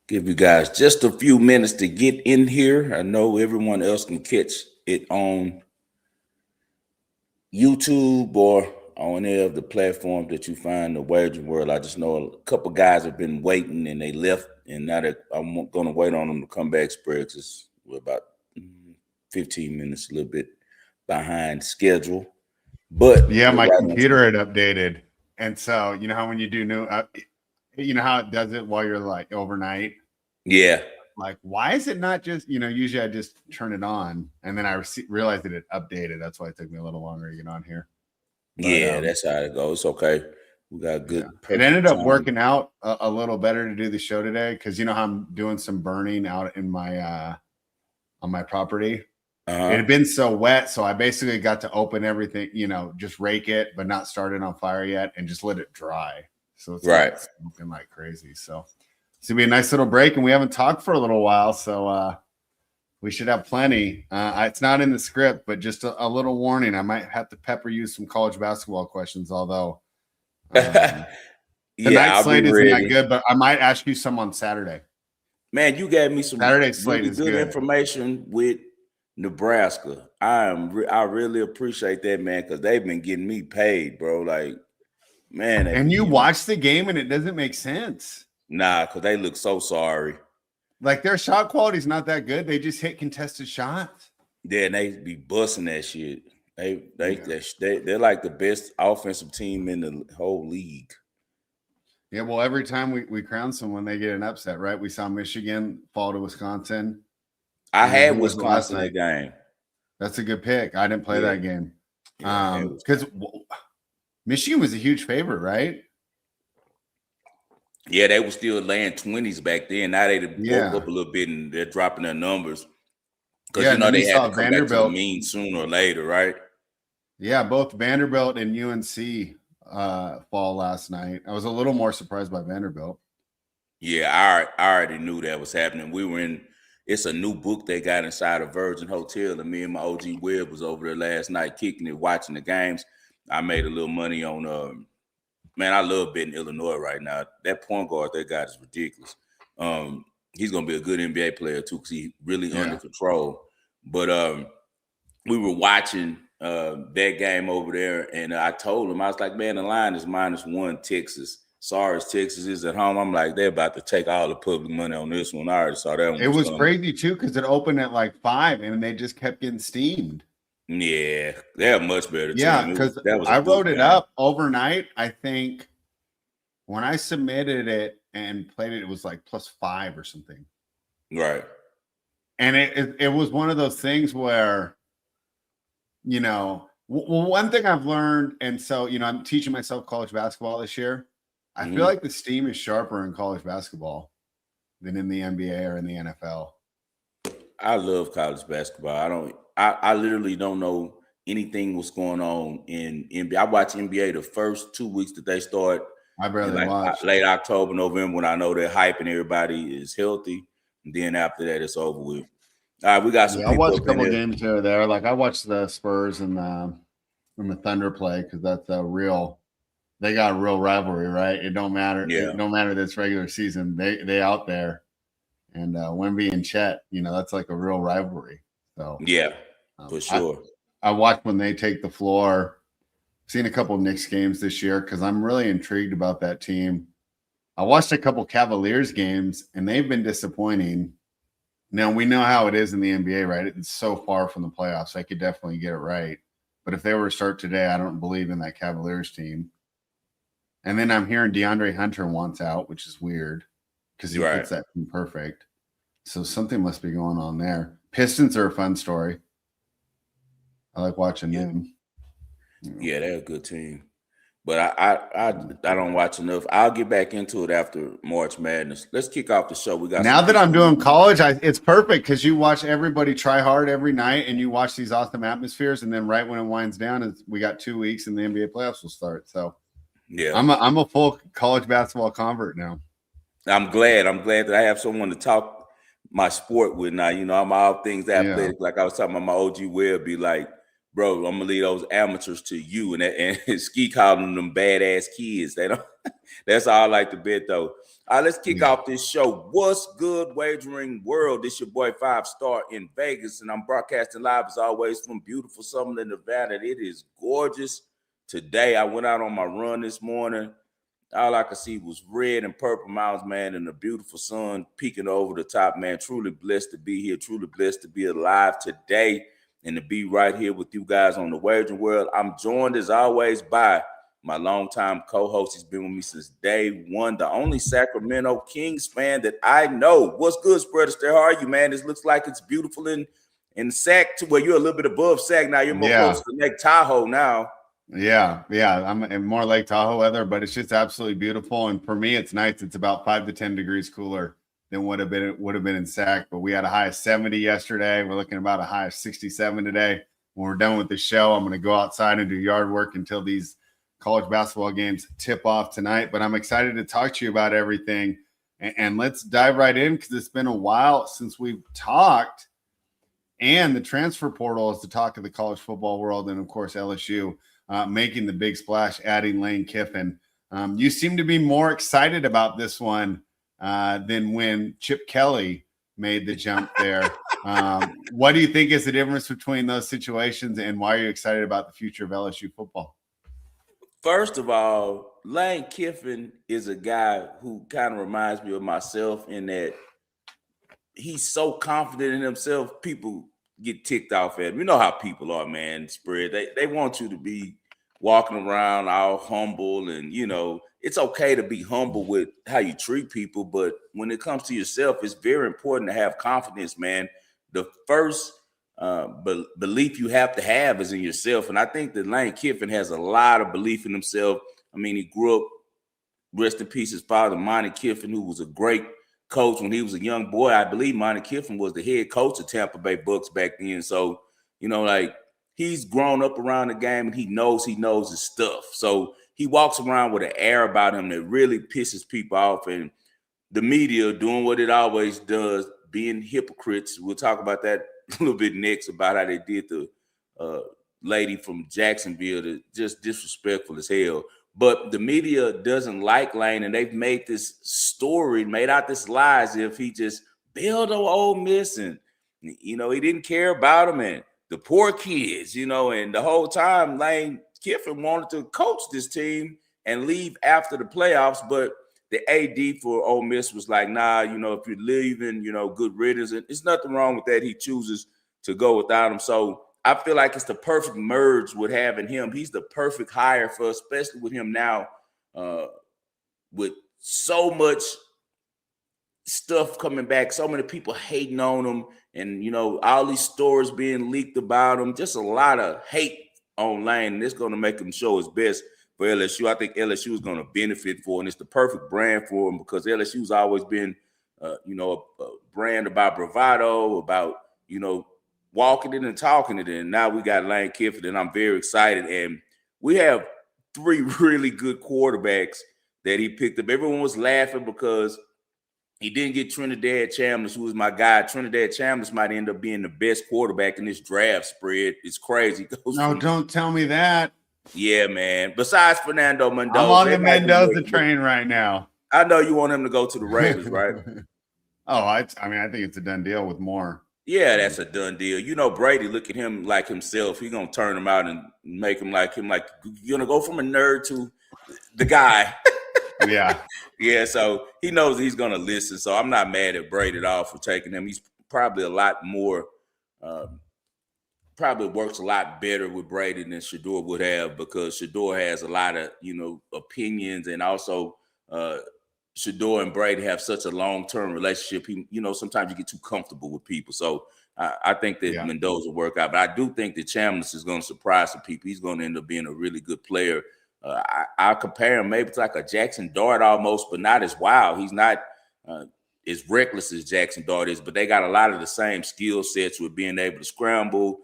Give you guys just a few minutes to get in here. I know everyone else can catch it on YouTube or on any of the platforms that you find the wagering world. I just know a couple guys have been waiting and they left, and now that I'm going to wait on them to come back spread because we're about 15 minutes, a little bit behind schedule. But yeah, my right computer had updated, and so you know how when you do new, you know how it does it while you're like overnight. yeah, Like, why is it not just Usually I just turn it on, and then I realized that it updated. That's why it took me a little longer to get on here. But yeah, that's how it goes. It's okay. We got yeah, good, it perfect ended up time. working out a little better to do the show today because you know how I'm doing some burning out in my on my property. It had been so wet, so I basically got to open everything, just rake it, but not start it on fire yet, and just let it dry. So it's Right. not smoking like crazy. So it's gonna be a nice little break, and we haven't talked for a little while, so we should have plenty. It's not in the script, but just a little warning: I might have to pepper you some college basketball questions, although Yeah, tonight's I'll be slate isn't that ready. good. But I might ask you some on Saturday. Man, you gave me some Saturday's slate really is good good. information with Nebraska. I really appreciate that, man, because they've been getting me paid, bro. Like, man, they've And been you getting me. watch the game, and it doesn't make sense. Nah, because they look so sorry. Like their shot quality is not that good. They just hit contested shots. Yeah, and they be busting that shit. Yeah. They're like the best offensive team in the whole league. Yeah, well, every time we crown someone, they get an upset, right? We saw Michigan fall to Wisconsin. I And then had who was it last Wisconsin night? that game. That's a good pick. I didn't play Yeah, that game. yeah, I had Because Wisconsin. Michigan was a huge favorite, right? Yeah, they were still laying 20s back then. Now they woke Yeah. up a little bit and they're dropping their numbers. Because Yeah, and then you they had saw to come back to the Vanderbilt. mean sooner or later, right? Yeah, both Vanderbilt and UNC fall last night. I was a little more surprised by Vanderbilt. Yeah, I already knew that was happening. We were in. It's a new book they got inside a Virgin Hotel, and me and my OG Webb was over there last night kicking it, watching the games. I made a little money on. Man, I love betting Illinois right now. That point guard they got is ridiculous. He's gonna be a good NBA player too because he's really under control. But we were watching that game over there, and I told him, I was like, man, the line is -1 Texas. Sorry, Texas is at home. I'm like, they're about to take all the public money on this one. I already saw that one. It was crazy too because it opened at like 5, and they just kept getting steamed. Yeah, they're a much better Yeah, team. because That was a I book wrote it game. up overnight. I think when I submitted it and played it, it was like +5 or something. Right. And it was one of those things where, one thing I've learned, and so I'm teaching myself college basketball this year. I feel like the steam is sharper in college basketball than in the NBA or in the NFL. I love college basketball. I literally don't know anything what's going on in NBA. I watch NBA the first 2 weeks that they start. I barely watched. Late October, November, when I know they're hyping everybody is healthy. And then after that, it's over with. All right, we got some I people watched a up in couple here. games here or there. Like I watched the Spurs and the Thunder play because that's a real. They got a real rivalry, right? It don't matter. Yeah. It don't matter this regular season. They out there, and Wemby and Chet. That's like a real rivalry. So yeah, for sure. I watched when they take the floor. Seen a couple of Knicks games this year because I'm really intrigued about that team. I watched a couple Cavaliers games, and they've been disappointing. Now, we know how it is in the NBA, right? It's so far from the playoffs. I could definitely get it right. But if they were to start today, I don't believe in that Cavaliers team. And then I'm hearing DeAndre Hunter wants out, which is weird because he fits that team perfect. So something must be going on there. Pistons are a fun story. I like watching them. Yeah, they're a good team. But I don't watch enough. I'll get back into it after March Madness. Let's kick off the show. We got now that I'm doing college, it's perfect because you watch everybody try hard every night, and you watch these awesome atmospheres. And then right when it winds down, we got 2 weeks, and the NBA playoffs will start. So yeah, I'm a full college basketball convert now. I'm glad that I have someone to talk my sport with now. I'm all things athletic. Like I was talking about my OG Webb, be like, bro, I'm gonna leave those amateurs to you. And Ski calling them badass kids. They don't. That's all I like to bet though. All right, let's kick off this show. What's good, wagering world? This your boy 5-Star in Vegas, and I'm broadcasting live as always from beautiful Summerlin, Nevada. It is gorgeous today. I went out on my run this morning. All I could see was red and purple mountains, man, and the beautiful sun peeking over the top, man. Truly blessed to be here. Truly blessed to be alive today and to be right here with you guys on the Wagering World. I'm joined as always by my longtime co-host. He's been with me since day one, the only Sacramento Kings fan that I know. What's good, Spreader? How are you, man? This looks like it's beautiful in Sac. Well, you're a little bit above Sac now. You're more close to Lake Tahoe now. Yeah. I'm in more Lake Tahoe weather, but it's just absolutely beautiful. And for me, it's nice. It's about 5 to 10 degrees cooler than would have been in Sac. But we had a high of 70 yesterday. We're looking about a high of 67 today. When we're done with the show, I'm going to go outside and do yard work until these college basketball games tip off tonight. But I'm excited to talk to you about everything. And let's dive right in because it's been a while since we've talked. And the transfer portal is the talk of the college football world. And, of course, LSU making the big splash, adding Lane Kiffin. You seem to be more excited about this one than when Chip Kelly made the jump there. What do you think is the difference between those situations, and why are you excited about the future of LSU football? First of all, Lane Kiffin is a guy who kind of reminds me of myself in that he's so confident in himself, people get ticked off at him. You know how people are, man, Spread. They want you to be walking around all humble, and, you know, it's okay to be humble with how you treat people, but when it comes to yourself, it's very important to have confidence, man. The first belief you have to have is in yourself, and I think that Lane Kiffin has a lot of belief in himself. I mean, he grew up, rest in peace, his father, Monty Kiffin, who was a great coach when he was a young boy. I believe Monty Kiffin was the head coach of Tampa Bay Bucks back then. So, you know, like, he's grown up around the game, and he knows his stuff. So he walks around with an air about him that really pisses people off. And the media doing what it always does, being hypocrites. We'll talk about that a little bit next, about how they did the lady from Jacksonville, that just disrespectful as hell. But the media doesn't like Lane, and they've made this story, made out this lie as if he just bailed on Ole Miss, and, you know, he didn't care about him and the poor kids, you know. And the whole time, Lane Kiffin wanted to coach this team and leave after the playoffs, but the AD for Ole Miss was like, nah, you know, if you're leaving, you know, good riddance. And it's nothing wrong with that. He chooses to go without him. So I feel like it's the perfect merge with having him. He's the perfect hire for us, especially with him now, with so much stuff coming back, so many people hating on him, and, you know, all these stories being leaked about him. Just a lot of hate on Lane, and it's going to make him show his best for LSU. I think LSU is going to benefit for it, and it's the perfect brand for him, because LSU's always been, you know, a brand about bravado, about, you know, walking it and talking it in. Now we got Lane Kiffin, and I'm very excited. And we have 3 really good quarterbacks that he picked up. Everyone was laughing because he didn't get Trinidad Chambliss, who was my guy. Trinidad Chambliss might end up being the best quarterback in this draft, Spread. It's crazy. Don't tell me that. Yeah, man. Besides Fernando Mendoza. I'm on the Mendoza train right now. I know you want him to go to the Ravens, right? I think it's a done deal with Moore. Yeah, that's a done deal. You know, Brady, look at him like himself. He's going to turn him out and make him, like, you're going to go from a nerd to the guy. Yeah. Yeah, so he knows he's going to listen. So I'm not mad at Brady at all for taking him. He's probably a lot more, probably works a lot better with Brady than Shedeur would have, because Shedeur has a lot of, you know, opinions, and also Shedeur and Brady have such a long-term relationship. You know, sometimes you get too comfortable with people. So I think that Mendoza will work out. But I do think that Chambliss is going to surprise some people. He's going to end up being a really good player. I'll compare him maybe to like a Jackson Dart almost, but not as wild. He's not as reckless as Jackson Dart is, but they got a lot of the same skill sets with being able to scramble,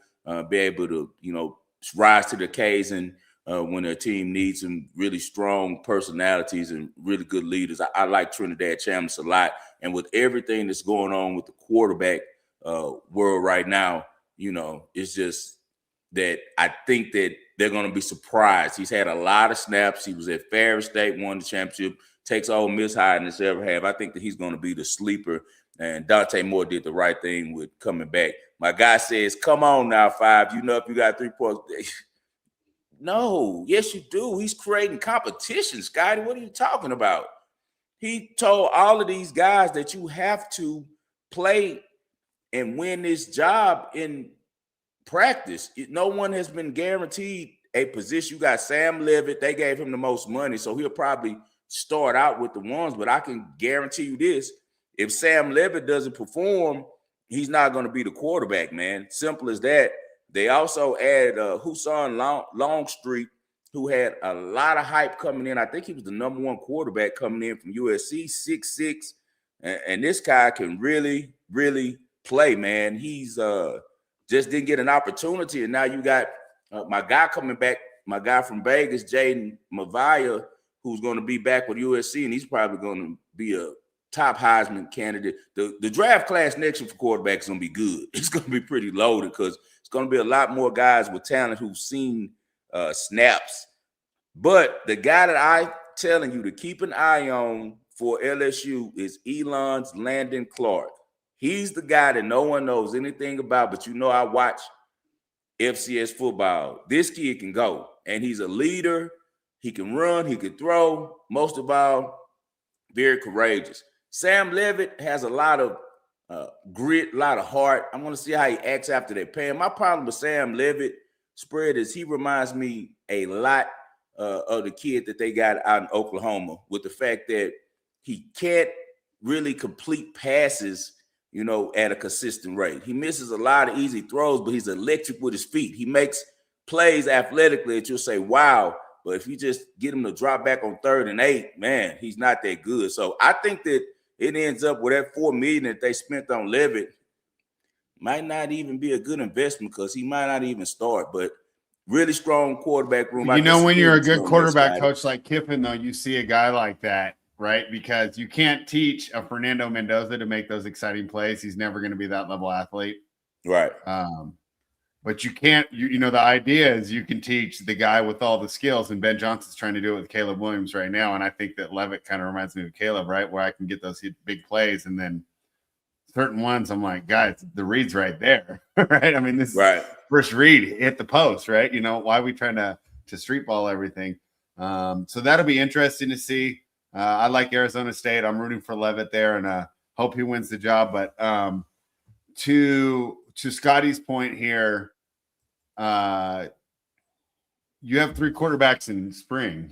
be able to, you know, rise to the occasion when their team needs some really strong personalities and really good leaders. I like Trinidad Chambliss a lot. And with everything that's going on with the quarterback world right now, you know, it's just that I think that they're going to be surprised. He's had a lot of snaps. He was at Ferris State, won the championship, takes Ole Miss higher than it's ever have. I think that he's going to be the sleeper. And Dante Moore did the right thing with coming back. My guy says, come on now, 5. You know if you got 3 points. No, yes, you do. He's creating competition, Scotty. What are you talking about? He told all of these guys that you have to play and win this job in practice. No one has been guaranteed a position. You got Sam Levitt. They gave him the most money, so he'll probably start out with the ones. But I can guarantee you this. If Sam Levitt doesn't perform, he's not going to be the quarterback, man. Simple as that. They also added Hussein Longstreet, who had a lot of hype coming in. I think he was the number 1 quarterback coming in from USC, 6'6", and this guy can really, really play, man. He's just didn't get an opportunity, and now you got my guy coming back, my guy from Vegas, Jaden Mavia, who's going to be back with USC, and he's probably going to be a top Heisman candidate. The draft class next year for quarterbacks is going to be good. It's going to be pretty loaded because it's going to be a lot more guys with talent who've seen snaps. But the guy that I'm telling you to keep an eye on for LSU is Elon's Landon Clark. He's the guy that no one knows anything about, but you know I watch FCS football. This kid can go, and he's a leader. He can run. He can throw. Most of all, very courageous. Sam Levitt has a lot of grit, a lot of heart. I want to see how he acts after they pay him. My problem with Sam Levitt spread is he reminds me a lot of the kid that they got out in Oklahoma, with the fact that he can't really complete passes, you know, at a consistent rate. He misses a lot of easy throws, but he's electric with his feet. He makes plays athletically that you'll say, wow. But if you just get him to drop back on 3rd and 8, man, he's not that good. So I think that it ends up with that $4 million that they spent on Levitt might not even be a good investment because he might not even start. But really strong quarterback room. You know, when you're a good quarterback coach like Kiffin, though, you see a guy like that, right? Because you can't teach a Fernando Mendoza to make those exciting plays. He's never going to be that level athlete. Right. But you can't, you know, the idea is you can teach the guy with all the skills, and Ben Johnson's trying to do it with Caleb Williams right now. And I think that Levitt kind of reminds me of Caleb, right? Where I can get those big plays, and then certain ones I'm like, guys, the read's right there, right? I mean, this is first read, hit the post, right? You know, why are we trying to street ball everything? So that'll be interesting to see. I like Arizona State. I'm rooting for Levitt there, and hope he wins the job. But to Scotty's point here, you have 3 quarterbacks in spring.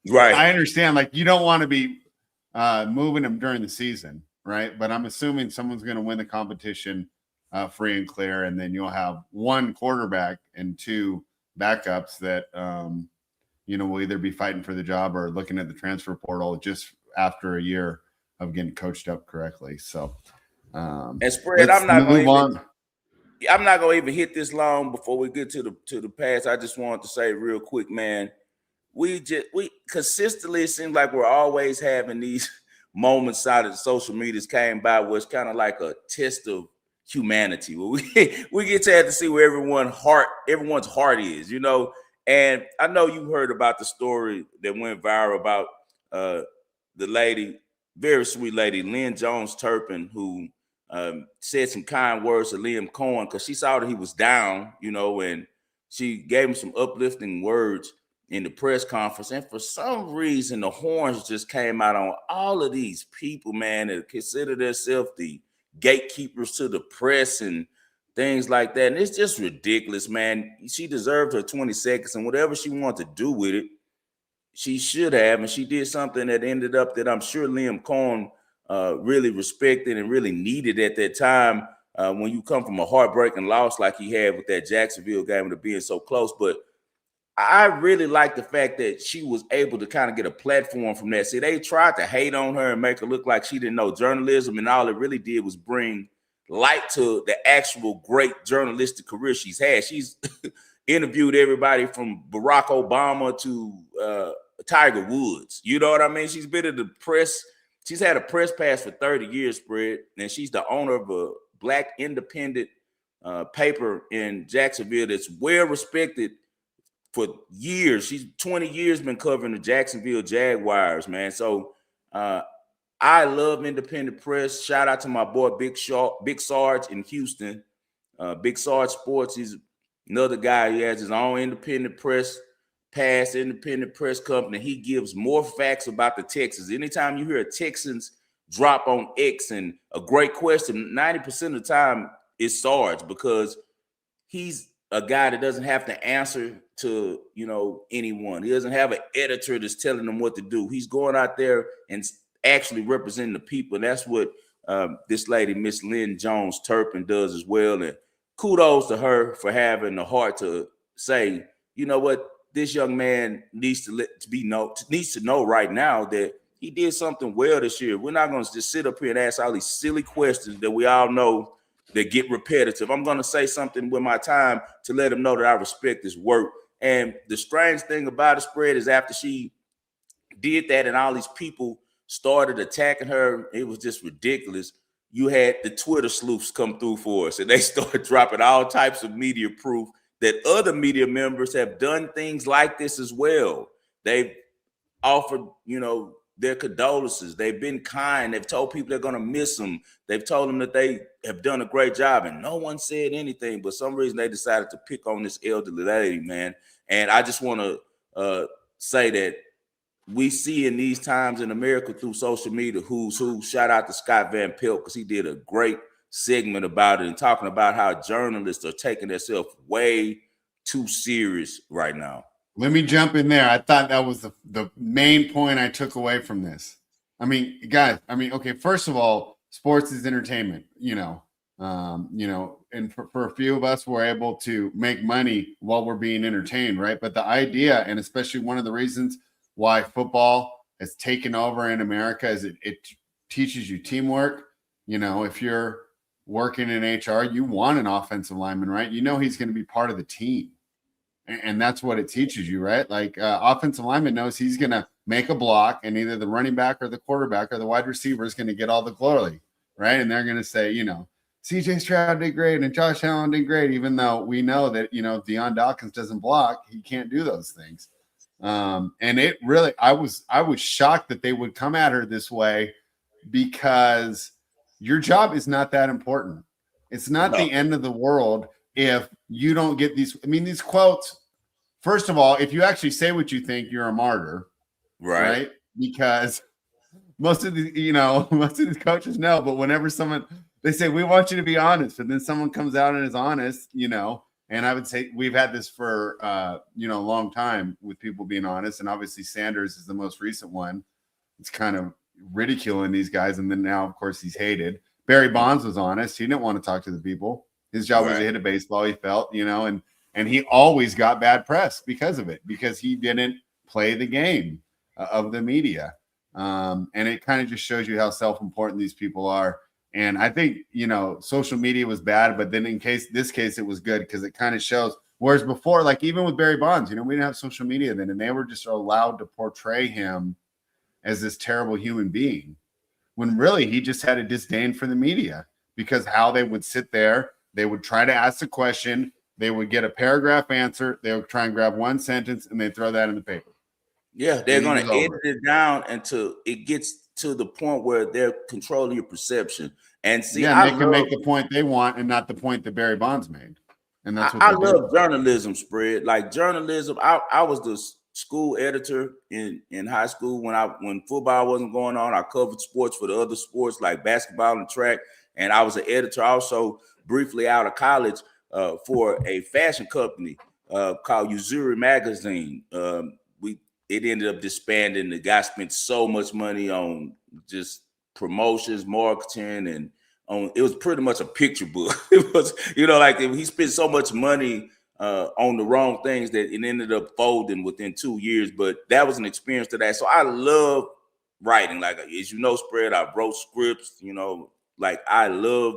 Right. I understand, like, you don't want to be moving them during the season, right? But I'm assuming someone's going to win the competition free and clear, and then you'll have 1 quarterback and 2 backups that you know, will either be fighting for the job or looking at the transfer portal just after a year of getting coached up correctly. So and spread, I'm not going to even hit this long before we get to the pass. I just wanted to say real quick, man, we consistently, it seems like we're always having these moments out of the social medias came by where it's kind of like a test of humanity. Where we get to see where everyone's heart is, you know. And I know you heard about the story that went viral about the lady, very sweet lady, Lynn Jones Turpin, who said some kind words to Liam Cohen because she saw that he was down, you know, and she gave him some uplifting words in the press conference. And for some reason, the horns just came out on all of these people, man, that consider themselves the gatekeepers to the press and things like that. And it's just ridiculous, man. She deserved her 20 seconds, and whatever she wanted to do with it, she should have. And she did something that ended up that I'm sure Liam Cohen really respected and really needed at that time when you come from a heartbreaking loss like he had with that Jacksonville game to being so close. But I really like the fact that she was able to kind of get a platform from that. See, they tried to hate on her and make her look like she didn't know journalism, and all it really did was bring light to the actual great journalistic career she's had. She's interviewed everybody from Barack Obama to Tiger Woods. You know what I mean? She's been in the press. She's had a press pass for 30 years, Spread, and she's the owner of a Black independent paper in Jacksonville that's well respected for years. She's 20 years been covering the Jacksonville Jaguars, man. So I love independent press. Shout out to my boy Big Sarge in Houston. Big Sarge Sports. He's another guy. He has his own independent press company. He gives more facts about the Texans. Anytime you hear a Texans drop on X and a great question, 90% of the time it's Sarge, because he's a guy that doesn't have to answer to, anyone. He doesn't have an editor that's telling him what to do. He's going out there and actually representing the people. And that's what this lady, Miss Lynn Jones Turpin, does as well. And kudos to her for having the heart to say, you know what, this young man needs to know right now that he did something well this year. We're not going to just sit up here and ask all these silly questions that we all know that get repetitive. I'm going to say something with my time to let him know that I respect his work. And the strange thing about the spread is after she did that and all these people started attacking her, it was just ridiculous. You had the Twitter sleuths come through for us, and they started dropping all types of media proof that other media members have done things like this as well. They've offered, their condolences. They've been kind. They've told people they're going to miss them. They've told them that they have done a great job, and no one said anything. But for some reason they decided to pick on this elderly lady, man. And I just want to say that we see in these times in America through social media who's who. Shout out to Scott Van Pelt, because he did a great segment about it and talking about how journalists are taking themselves way too serious right now. Let me jump in there. I thought that was the main point I took away from this. I mean, guys, okay, first of all, sports is entertainment, and for a few of us, we're able to make money while we're being entertained, right? But the idea, and especially one of the reasons why football has taken over in America, is it teaches you teamwork. If you're working in HR, you want an offensive lineman, right? He's going to be part of the team. And that's what it teaches you, right? Like offensive lineman knows he's going to make a block, and either the running back or the quarterback or the wide receiver is going to get all the glory, right? And they're going to say, CJ Stroud did great and Josh Allen did great, even though we know that, Deion Dawkins doesn't block. He can't do those things. And it really, I was shocked that they would come at her this way, because your job is not that important. It's not the end of the world if you don't get these. These quotes, first of all, if you actually say what you think, you're a martyr, right? Because most of these coaches know, but whenever they say, we want you to be honest, and then someone comes out and is honest, and I would say we've had this for, a long time with people being honest. And obviously Sanders is the most recent one. It's kind of ridiculing these guys. And then now, of course, he's hated. Barry Bonds was honest. He didn't want to talk to the people. His job was to hit a baseball, he felt, and he always got bad press because of it, because he didn't play the game of the media. And it kind of just shows you how self-important these people are. And I think, social media was bad, but then this case, it was good, because it kind of shows. Whereas before, like even with Barry Bonds, we didn't have social media then, and they were just allowed to portray him as this terrible human being, when really he just had a disdain for the media, because how they would sit there, they would try to ask a question, they would get a paragraph answer, they would try and grab one sentence, and they throw that in the paper. Yeah, they're going to edit it down until it gets to the point where they're controlling your perception. And see, they can make the point they want and not the point that Barry Bonds made. And that's what I love journalism, spread. Like journalism, I was the school editor in high school when football wasn't going on. I covered sports for the other sports like basketball and track, and I was an editor also briefly out of college for a fashion company called Uzuri Magazine. It ended up disbanding. The guy spent so much money on just promotions, marketing, and it was pretty much a picture book. It was, like he spent so much money on the wrong things that it ended up folding within 2 years. But that was an experience to that. So I love writing. Like, as spread, I wrote scripts, like I love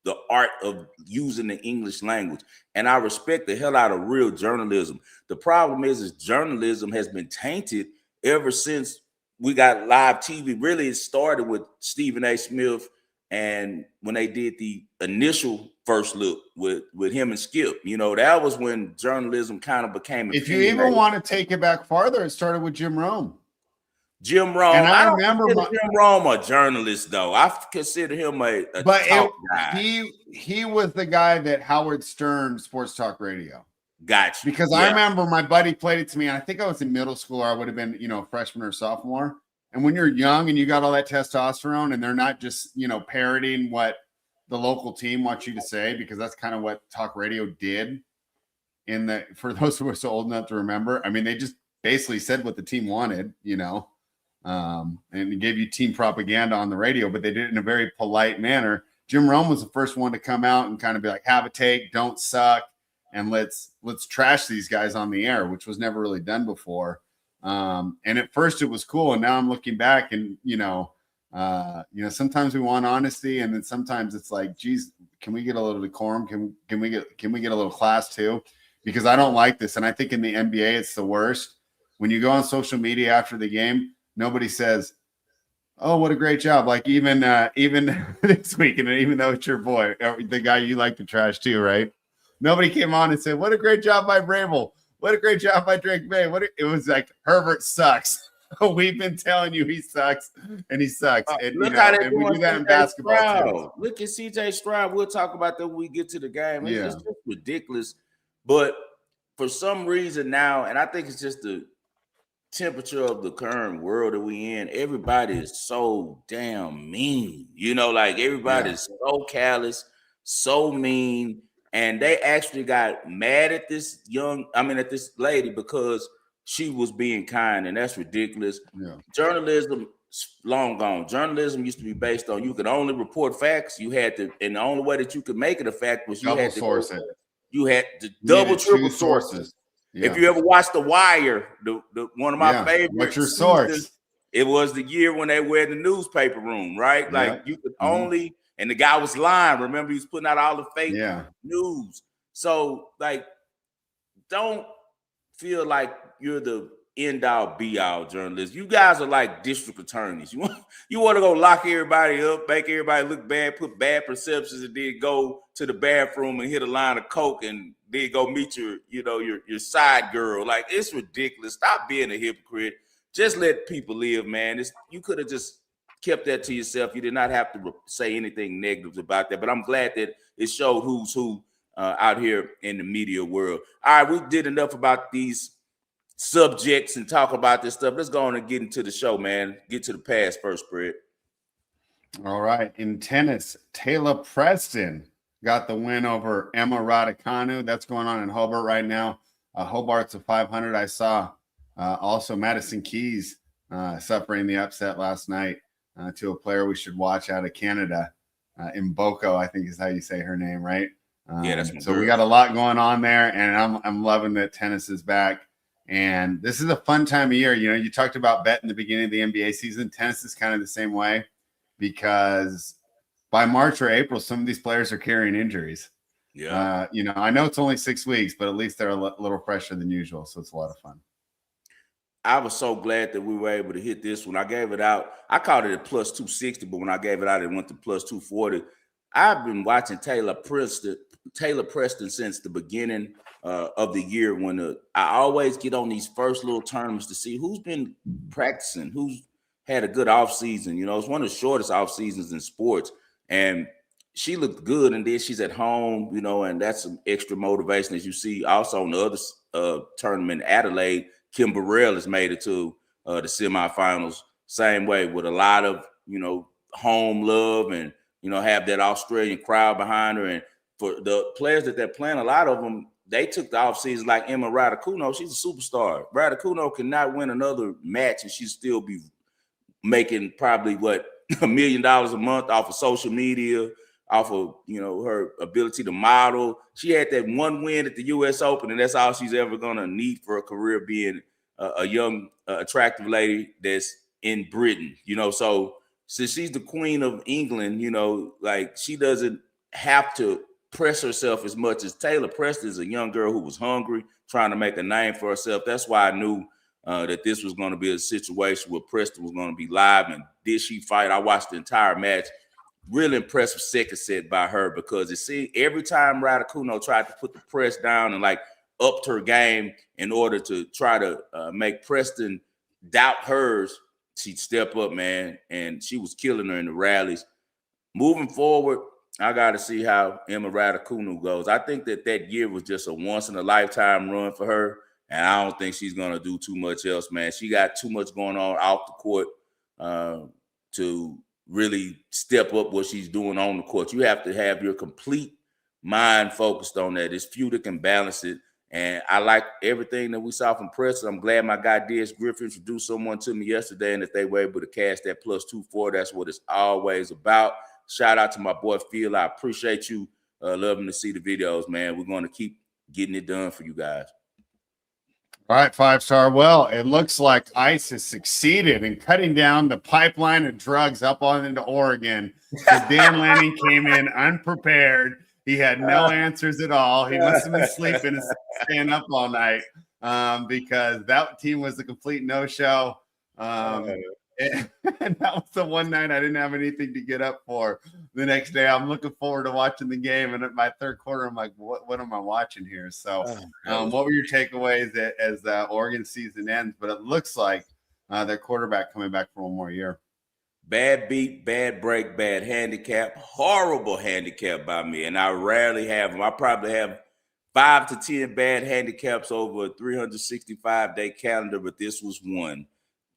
the art of using the English language. And I respect the hell out of real journalism. The problem is journalism has been tainted ever since we got live TV. Really, it started with Stephen A. Smith And when they did the initial first look with him and Skip, that was when journalism kind of became. If you even want to take it back farther, it started with Jim Rome. Jim Rome. And I don't remember consider Jim Rome a journalist, though. I consider him a talk guy. He was the guy that Howard Stern Sports Talk Radio. Gotcha. Because I remember my buddy played it to me, and I think I was in middle school, or I would have been, a freshman or sophomore. And when you're young and you got all that testosterone, and they're not just, parroting what the local team wants you to say, because that's kind of what talk radio did. For those who are so old enough to remember, I mean, they just basically said what the team wanted, and it gave you team propaganda on the radio, but they did it in a very polite manner. Jim Rome was the first one to come out and kind of be like, have a take, don't suck, and let's trash these guys on the air, which was never really done before. And at first it was cool, and now I'm looking back, and sometimes we want honesty, and then sometimes it's like, geez, can we get a little decorum? Can we get a little class too? Because I don't like this, and I think in the NBA it's the worst. When you go on social media after the game, nobody says, "Oh, what a great job!" Like even this week, and even though it's your boy, the guy you like to trash too, right? Nobody came on and said, "What a great job by Vrabel! What a great job by Drake May!" It was like, Herbert sucks. We've been telling you he sucks, and he sucks. And, look how they we do that in basketball too. Look at CJ Stroud. We'll talk about that when we get to the game. It's just ridiculous. But for some reason now, and I think it's just the temperature of the current world that we in, everybody is so damn mean. Like everybody is so callous, so mean. And they actually got mad at this lady because she was being kind, and that's ridiculous. Yeah. Journalism long gone. Journalism used to be based on you could only report facts. You had to, and the only way that you could make it a fact was you had to source it. You had to double, triple sources. Yeah. If you ever watched The Wire, the one of my favorites, what's your source? It was the year when they were in the newspaper room, right? Like you could only, and the guy was lying. Remember, he was putting out all the fake news. So, like, don't feel like you're the end all be all journalists. You guys are like district attorneys. You want to go lock everybody up, make everybody look bad, put bad perceptions, and then go to the bathroom and hit a line of coke and then go meet your side girl. Like, it's ridiculous. Stop being a hypocrite. Just let people live, man. You could have just kept that to yourself. You did not have to say anything negative about that. But I'm glad that it showed who's who out here in the media world. All right, we did enough about these subjects and talk about this stuff. Let's go on and get into the show, man. Get to the past first, Fred. All right. In tennis, Taylor Preston got the win over Emma Raducanu. That's going on in Hobart right now. Hobart's a 500. I saw also Madison Keys suffering the upset last night to a player we should watch out of Canada. Mboko, I think is how you say her name, right? That's so we got a lot going on there, and I'm loving that tennis is back. And this is a fun time of year. You talked about betting the beginning of the NBA season. Tennis is kind of the same way because by March or April, some of these players are carrying injuries. Yeah. I know it's only 6 weeks, but at least they're a little fresher than usual. So it's a lot of fun. I was so glad that we were able to hit this one. I gave it out. I called it a plus 260, but when I gave it out, it went to plus 240. I've been watching Taylor Preston since the beginning of the year when I always get on these first little tournaments to see who's been practicing, who's had a good off season. It's one of the shortest off seasons in sports, and she looked good. And then she's at home, and that's some extra motivation as you see. Also in the other tournament, Adelaide, Kim Burrell has made it to the semifinals. Same way with a lot of home love and have that Australian crowd behind her. And for the players that they're playing, a lot of them, they took the offseason like Emma Raducanu. She's a superstar. Raducanu cannot win another match and she'd still be making probably $1 million a month off of social media, off of her ability to model. She had that one win at the U.S. Open, and that's all she's ever gonna need for a career, being a young, attractive lady that's in Britain. So since she's the queen of England, like she doesn't have to press herself as much as Taylor Preston is a young girl who was hungry, trying to make a name for herself. That's why I knew that this was going to be a situation where Preston was going to be live. And did she fight? I watched the entire match. Really impressive second set by her, because every time Raducanu tried to put the press down and like upped her game in order to try to make Preston doubt hers, she'd step up, man, and she was killing her in the rallies. Moving forward, I got to see how Emma Raducanu goes. I think that year was just a once-in-a-lifetime run for her, and I don't think she's going to do too much else, man. She got too much going on off the court to really step up what she's doing on the court. You have to have your complete mind focused on that. There's few that can balance it, and I like everything that we saw from Preston. I'm glad my guy Des Griffin introduced someone to me yesterday, and that they were able to cash that +240. That's what it's always about. Shout out to my boy Phil. I appreciate you loving to see the videos, man. We're going to keep getting it done for you guys. All right, 5-star. Well, it looks like ICE has succeeded in cutting down the pipeline of drugs up on into Oregon. So Dan Lanning came in unprepared. He had no answers at all. He must have been sleeping and staying up all night because that team was a complete no-show. And that was the one night I didn't have anything to get up for. The next day, I'm looking forward to watching the game. And at my third quarter, I'm like, what am I watching here? So what were your takeaways as Oregon season ends? But it looks like their quarterback coming back for one more year. Bad beat, bad break, bad handicap, horrible handicap by me. And I rarely have them. I probably have 5 to 10 bad handicaps over a 365-day calendar, but this was one.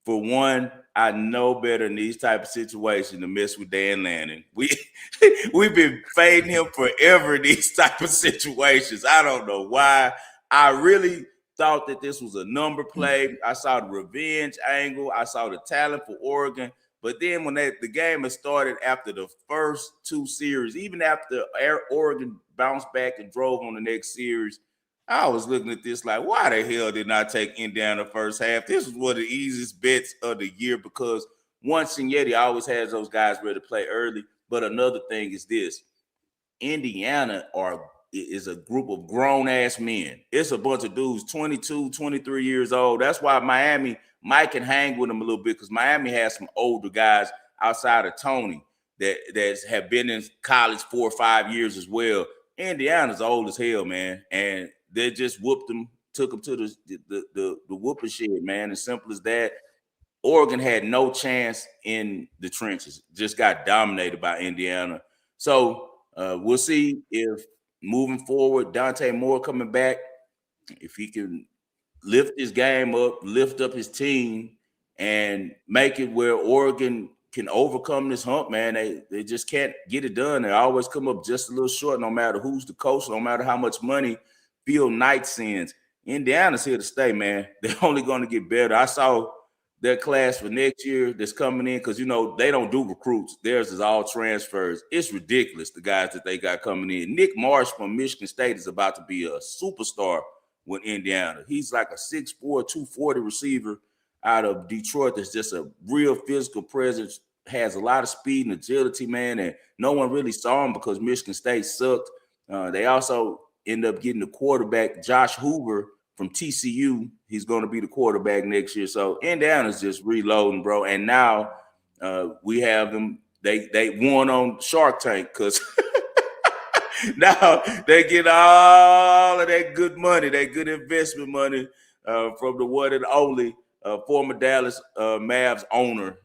For one, I know better in these type of situations to mess with Dan Lanning. We've been fading him forever in these type of situations. I don't know why. I really thought that this was a number play. I saw the revenge angle. I saw the talent for Oregon. But then when the game had started after the first 2 series, even after Oregon bounced back and drove on the next series, I was looking at this like, why the hell did I take Indiana first half? This was one of the easiest bets of the year because one, Signetti always has those guys ready to play early. But another thing is this. Indiana is a group of grown-ass men. It's a bunch of dudes, 22, 23 years old. That's why Miami might can hang with them a little bit because Miami has some older guys outside of Tony that have been in college 4 or 5 years as well. Indiana's old as hell, man, and they just whooped them, took them to the whooping shit, man. As simple as that. Oregon had no chance in the trenches. Just got dominated by Indiana. So we'll see if moving forward, Dante Moore coming back, if he can lift his game up, lift up his team, and make it where Oregon can overcome this hump, man. They just can't get it done. They always come up just a little short, no matter who's the coach, no matter how much money Phil Knight sends. Indiana's here to stay, man. They're only going to get better. I saw their class for next year that's coming in because, they don't do recruits. Theirs is all transfers. It's ridiculous, the guys that they got coming in. Nick Marsh from Michigan State is about to be a superstar with Indiana. He's like a 6'4", 240 receiver out of Detroit that's just a real physical presence, has a lot of speed and agility, man, and no one really saw him because Michigan State sucked. They also end up getting the quarterback, Josh Hoover, from TCU. He's going to be the quarterback next year. So Indiana's just reloading, bro. And now we have them. They won on Shark Tank because now they get all of that good money, that good investment money from the one and only former Dallas Mavs owner.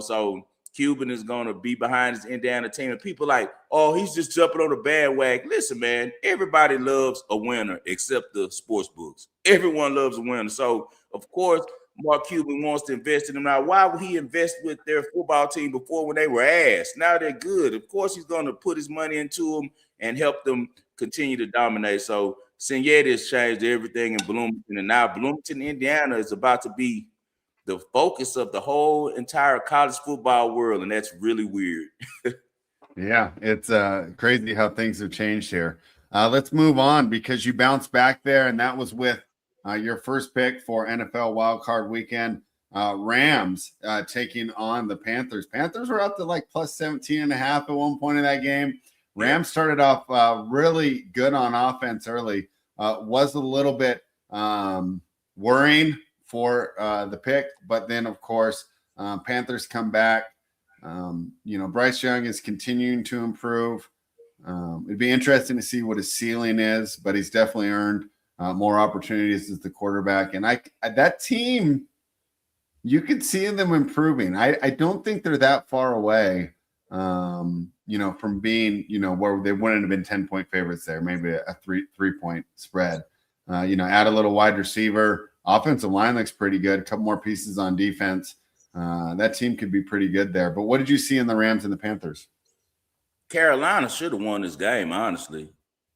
So Cuban is going to be behind his Indiana team. And people like, oh, he's just jumping on the bandwagon. Listen, man, everybody loves a winner except the sports books. Everyone loves a winner. So, of course, Mark Cuban wants to invest in them. Now, why would he invest with their football team before when they were ass? Now they're good. Of course, he's going to put his money into them and help them continue to dominate. So, Signetti has changed everything in Bloomington. And now Bloomington, Indiana is about to be the focus of the whole entire college football world, and that's really weird. Yeah, it's crazy how things have changed here. Let's move on because you bounced back there, and that was with your first pick for NFL Wildcard Weekend. Rams taking on the Panthers. Panthers were up to like plus 17.5 at one point in that game. Rams started off really good on offense early. Was a little bit worrying for the pick, but then of course Panthers come back. Bryce Young is continuing to improve. It'd be interesting to see what his ceiling is, but he's definitely earned more opportunities as the quarterback. And that team, you could see them improving. I don't think they're that far away, from being, where they wouldn't have been 10-point favorites there, maybe a three-point spread. Add a little wide receiver. Offensive line looks pretty good. A couple more pieces on defense. That team could be pretty good there. But what did you see in the Rams and the Panthers? Carolina should have won this game, honestly.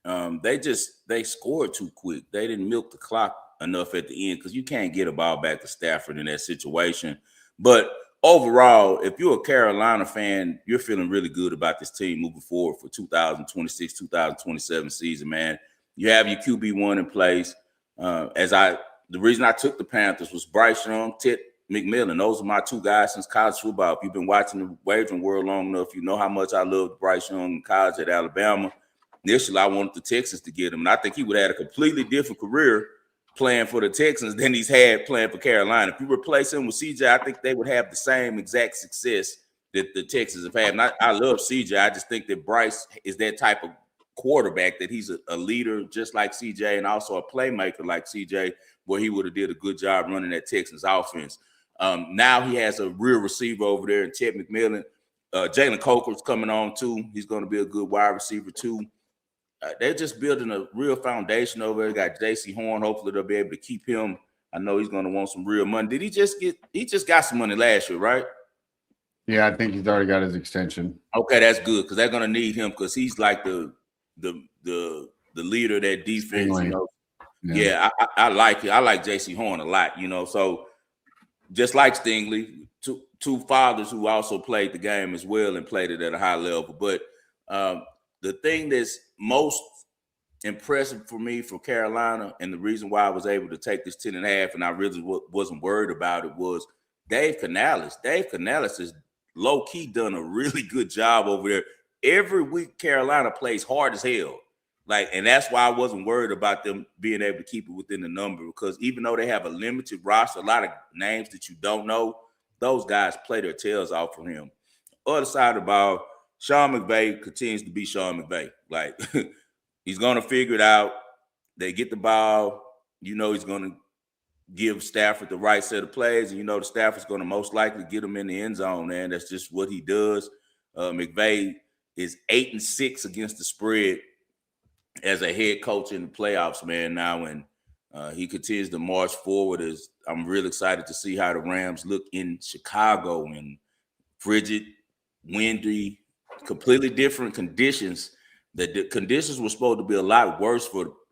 They scored too quick. They didn't milk the clock enough at the end because you can't get a ball back to Stafford in that situation. But overall, if you're a Carolina fan, you're feeling really good about this team moving forward for 2026, 2027 season, man. You have your QB1 in place. The reason I took the Panthers was Bryce Young, Ted McMillan. Those are my two guys since college football. If you've been watching the wagering world long enough, you know how much I loved Bryce Young in college at Alabama. Initially, I wanted the Texans to get him, and I think he would have had a completely different career playing for the Texans than he's had playing for Carolina. If you replace him with CJ, I think they would have the same exact success that the Texans have had. And I love CJ. I just think that Bryce is that type of quarterback, that he's a leader just like CJ and also a playmaker like CJ, where he would have did a good job running that Texans offense. Now he has a real receiver over there in Ted McMillan. Jalen Coker's coming on too. He's going to be a good wide receiver too. They're just building a real foundation over there. They got J.C. Horn. Hopefully they'll be able to keep him. I know he's going to want some real money. He just got some money last year, right? Yeah, I think he's already got his extension. Okay, that's good because they're going to need him because he's like the leader of that defense. Yeah, I like it. I like J.C. Horn a lot, so just like Stingley, two fathers who also played the game as well and played it at a high level. But the thing that's most impressive for me for Carolina, and the reason why I was able to take this 10.5 and I really wasn't worried about it, was Dave Canales. Dave Canales has low-key done a really good job over there. Every week, Carolina plays hard as hell. And that's why I wasn't worried about them being able to keep it within the number, because even though they have a limited roster, a lot of names that you don't know, those guys play their tails off from him. Other side of the ball, Sean McVay continues to be Sean McVay. He's going to figure it out. They get the ball. He's going to give Stafford the right set of plays, and the Stafford's going to most likely get him in the end zone, man. That's just what he does. McVay is 8-6 against the spread as a head coach in the playoffs, man, now, and he continues to march forward. I'm really excited to see how the Rams look in Chicago in frigid, windy, completely different conditions. The conditions were supposed to be a lot worse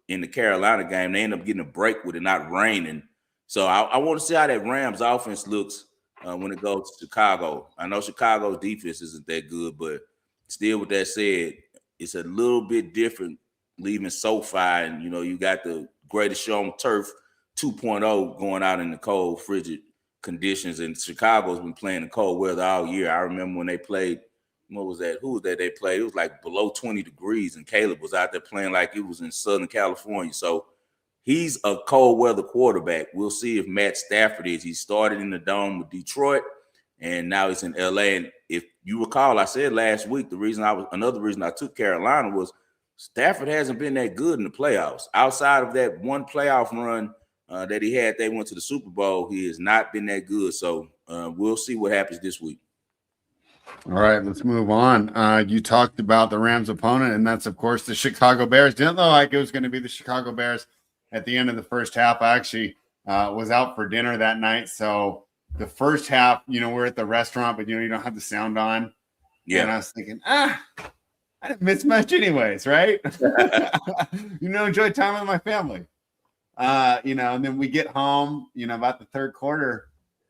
in the Carolina game. They ended up getting a break with it not raining. So I want to see how that Rams offense looks when it goes to Chicago. I know Chicago's defense isn't that good, but still, with that said, it's a little bit different leaving SoFi, and you got the greatest show on turf 2.0 going out in the cold, frigid conditions. And Chicago's been playing in cold weather all year. I remember when they played. What was that? Who was that they played? It was like below 20 degrees, and Caleb was out there playing like it was in Southern California. So he's a cold weather quarterback. We'll see if Matt Stafford is. He started in the Dome with Detroit, and now he's in LA. And if you recall, I said last week another reason I took Carolina was Stafford hasn't been that good in the playoffs. Outside of that one playoff run that he had, they went to the Super Bowl. He has not been that good. So we'll see what happens this week. All right, let's move on. You talked about the Rams opponent, and that's, of course, the Chicago Bears. Didn't look like it was going to be the Chicago Bears at the end of the first half. I actually was out for dinner that night. So the first half, we're at the restaurant, but, you don't have the sound on. Yeah. And I was thinking, I didn't miss much anyways, right? Enjoy time with my family. And then we get home, about the third quarter.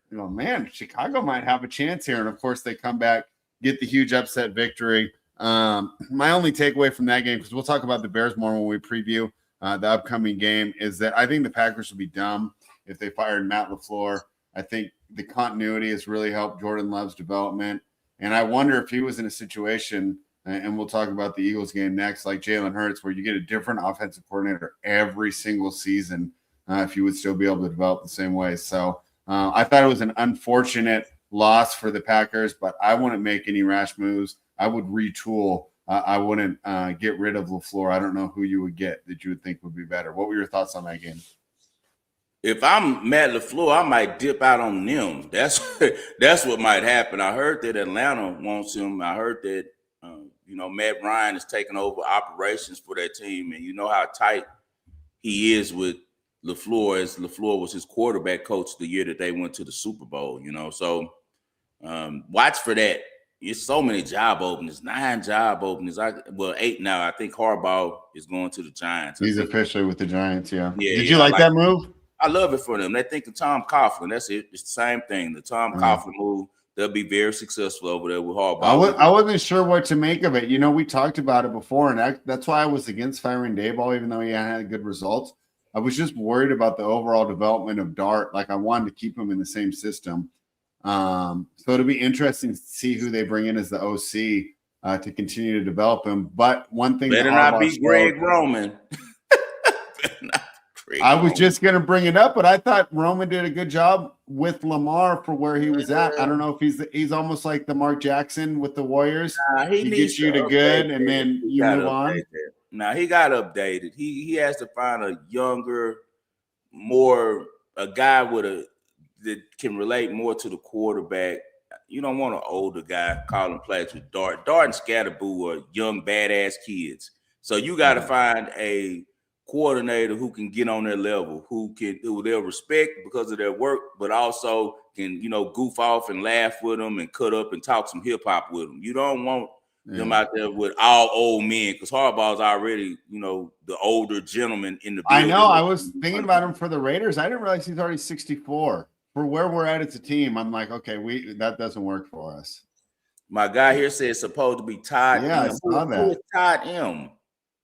Man, Chicago might have a chance here. And, of course, they come back, get the huge upset victory. My only takeaway from that game, because we'll talk about the Bears more when we preview the upcoming game, is that I think the Packers would be dumb if they fired Matt LaFleur. I think the continuity has really helped Jordan Love's development. And I wonder if he was in a situation, and we'll talk about the Eagles game next, like Jalen Hurts, where you get a different offensive coordinator every single season, if you would still be able to develop the same way. So, I thought it was an unfortunate loss for the Packers, but I wouldn't make any rash moves. I would retool. I wouldn't get rid of LaFleur. I don't know who you would get that you would think would be better. What were your thoughts on that game? If I'm Matt LaFleur, I might dip out on them. That's what might happen. I heard that Atlanta wants him. I heard that Matt Ryan is taking over operations for that team, and you know how tight he is with LaFleur, as LaFleur was his quarterback coach the year that they went to the Super Bowl. So watch for that. It's so many job openings, 9 job openings. 8 now. I think Harbaugh is going to the Giants. He's officially with the Giants. Yeah. Did you like that move? I love it for them. They think the Tom Coughlin. That's it. It's the same thing. The Tom Coughlin move. They'll be very successful over there with Harbaugh. I wasn't sure what to make of it. We talked about it before, and that's why I was against firing Daboll, even though he had good results. I was just worried about the overall development of Dart. Like, I wanted to keep him in the same system. So it'll be interesting to see who they bring in as the OC to continue to develop him. But one thing better not be Greg Roman. I was just going to bring it up, but I thought Roman did a good job with Lamar for where he was at. I don't know if he's almost like the Mark Jackson with the Warriors. He gets you to good, and then you move on. Now he got updated. He has to find a younger, a guy that can relate more to the quarterback. You don't want an older guy calling plays with Dart. Dart and Scatterboo are young, badass kids. So you got to find a coordinator who can get on their level, who they'll respect because of their work, but also can, goof off and laugh with them and cut up and talk some hip hop with them. You don't want them out there with all old men, because Harbaugh's already, the older gentleman in the building. I know. I was thinking about him for the Raiders. I didn't realize he's already 64. For where we're at as a team, I'm like, okay, that doesn't work for us. My guy here says it's supposed to be Todd. Yeah, I saw that. Who is Todd M?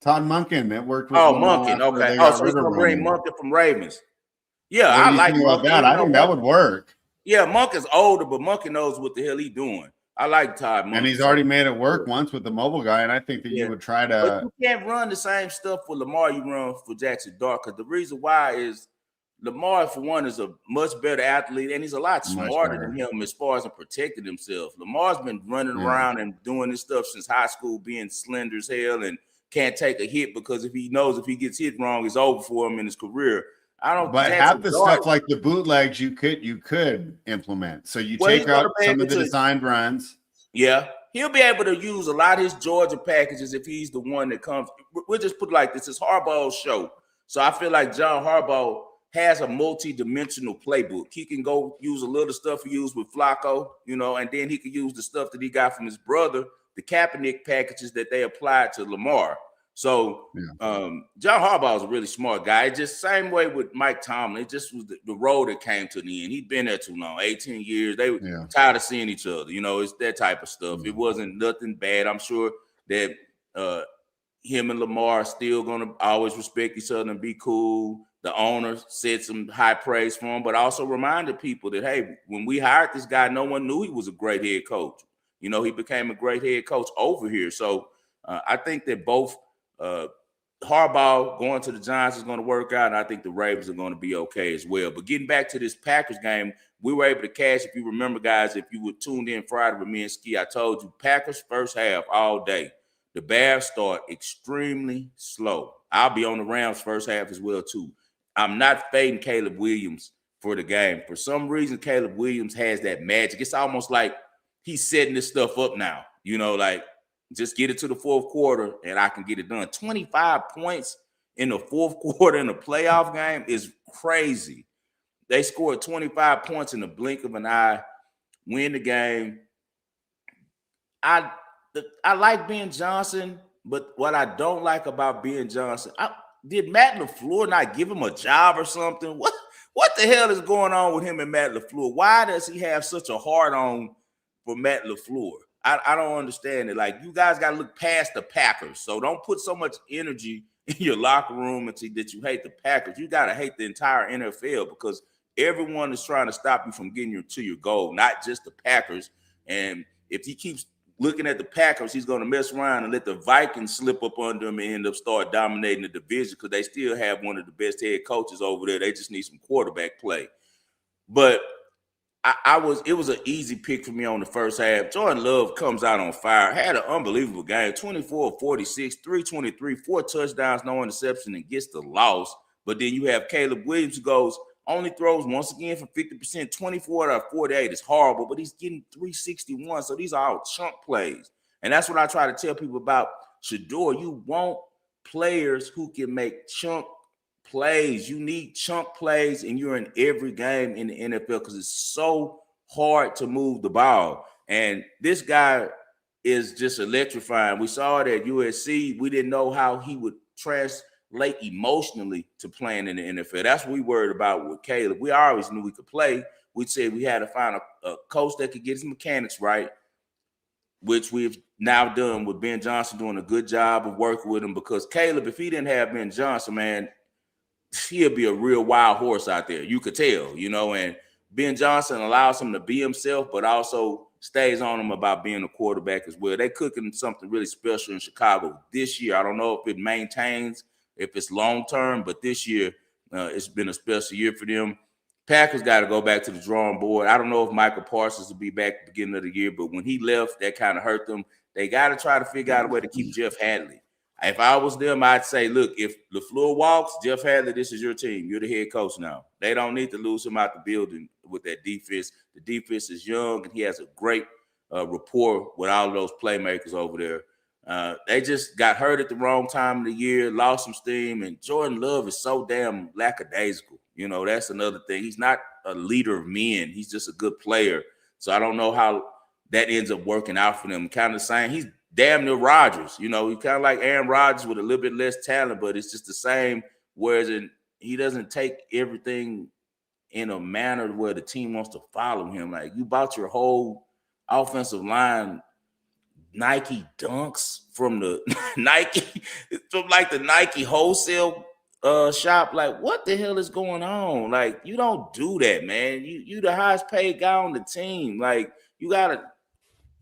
Todd Monken that worked with. Monken. Okay. So he's gonna bring Monken from Ravens. Yeah, I like Monken. I think that would work. Yeah, Monken's older, but Monken knows what the hell he's doing. I like Todd Monken. And he's already made it work once with the mobile guy, and I think that you would try to. But you can't run the same stuff for Lamar you run for Jackson Dart, because the reason why is Lamar, for one, is a much better athlete, and he's a lot smarter than him as far as protecting himself. Lamar's been running around and doing this stuff since high school, being slender as hell, and can't take a hit because if he knows if he gets hit wrong, it's over for him in his career. But half the stuff like the bootlegs you could implement. So you take out some of the designed runs. Yeah, he'll be able to use a lot of his Georgia packages if he's the one that comes. We'll just put it like this: it's Harbaugh's show. So I feel like John Harbaugh has a multi-dimensional playbook. He can go use a little stuff he used with Flacco, and then he can use the stuff that he got from his brother, the Kaepernick packages that they applied to Lamar. So John Harbaugh is a really smart guy. It's just same way with Mike Tomlin. It just was the road that came to the end. He'd been there too long, 18 years. They were tired of seeing each other. It's that type of stuff. It wasn't nothing bad. I'm sure that him and Lamar are still going to always respect each other and be cool. The owner said some high praise for him, but also reminded people that, hey, when we hired this guy, no one knew he was a great head coach. He became a great head coach over here. So I think that both Harbaugh going to the Giants is going to work out, and I think the Ravens are going to be okay as well. But getting back to this Packers game, we were able to cash. If you remember, guys, if you were tuned in Friday with me and Ski, I told you Packers first half all day. The Bears start extremely slow. I'll be on the Rams first half as well, too. I'm not fading Caleb Williams for the game. For some reason, Caleb Williams has that magic. It's almost like he's setting this stuff up now. Like just get it to the fourth quarter and I can get it done. 25 points in the fourth quarter in a playoff game is crazy. They scored 25 points in the blink of an eye, win the game. I like Ben Johnson, but what I don't like about Ben Johnson, did Matt LaFleur not give him a job or something? What the hell is going on with him and Matt LaFleur? Why does he have such a hard-on for Matt LaFleur? I don't understand it. Like, you guys got to look past the Packers. So don't put so much energy in your locker room that you hate the Packers. You got to hate the entire NFL because everyone is trying to stop you from getting to your goal, not just the Packers. And if he keeps looking at the Packers, he's going to mess around and let the Vikings slip up under him and end up start dominating the division because they still have one of the best head coaches over there. They just need some quarterback play. But it was an easy pick for me on the first half. Jordan Love comes out on fire, had an unbelievable game, 24-46, 323, 4 touchdowns, no interception, and gets the loss. But then you have Caleb Williams who goes, only throws once again for 50%, 24 out of 48. It's horrible, but he's getting 361. So these are all chunk plays. And that's what I try to tell people about Shedeur. You want players who can make chunk plays. You need chunk plays, and you're in every game in the NFL because it's so hard to move the ball. And this guy is just electrifying. We saw it at USC. We didn't know how he would translate emotionally to playing in the NFL. That's what we worried about with Caleb. We always knew we could play. We said we had to find a coach that could get his mechanics right, which we've now done with Ben Johnson doing a good job of working with him, because Caleb, if he didn't have Ben Johnson, man, he'll be a real wild horse out there. You could tell, and Ben Johnson allows him to be himself, but also stays on him about being a quarterback as well. They're cooking something really special in Chicago this year. I don't know if it maintains, if it's long-term, but this year it's been a special year for them. Packers got to go back to the drawing board. I don't know if Michael Parsons will be back at the beginning of the year, but when he left, that kind of hurt them. They got to try to figure out a way to keep Jeff Hadley. If I was them, I'd say, look, if LaFleur walks, Jeff Hadley, this is your team. You're the head coach now. They don't need to lose him out the building with that defense. The defense is young, and he has a great rapport with all those playmakers over there. They just got hurt at the wrong time of the year, lost some steam, and Jordan Love is so damn lackadaisical. That's another thing. He's not a leader of men. He's just a good player. So I don't know how that ends up working out for them. Kind of saying he's damn near Rodgers. He's kind of like Aaron Rodgers with a little bit less talent, but it's just the same. Whereas he doesn't take everything in a manner where the team wants to follow him. Like, you bought your whole offensive line Nike dunks from the Nike wholesale shop. Like, what the hell is going on? Like, you don't do that, man. You the highest paid guy on the team. Like,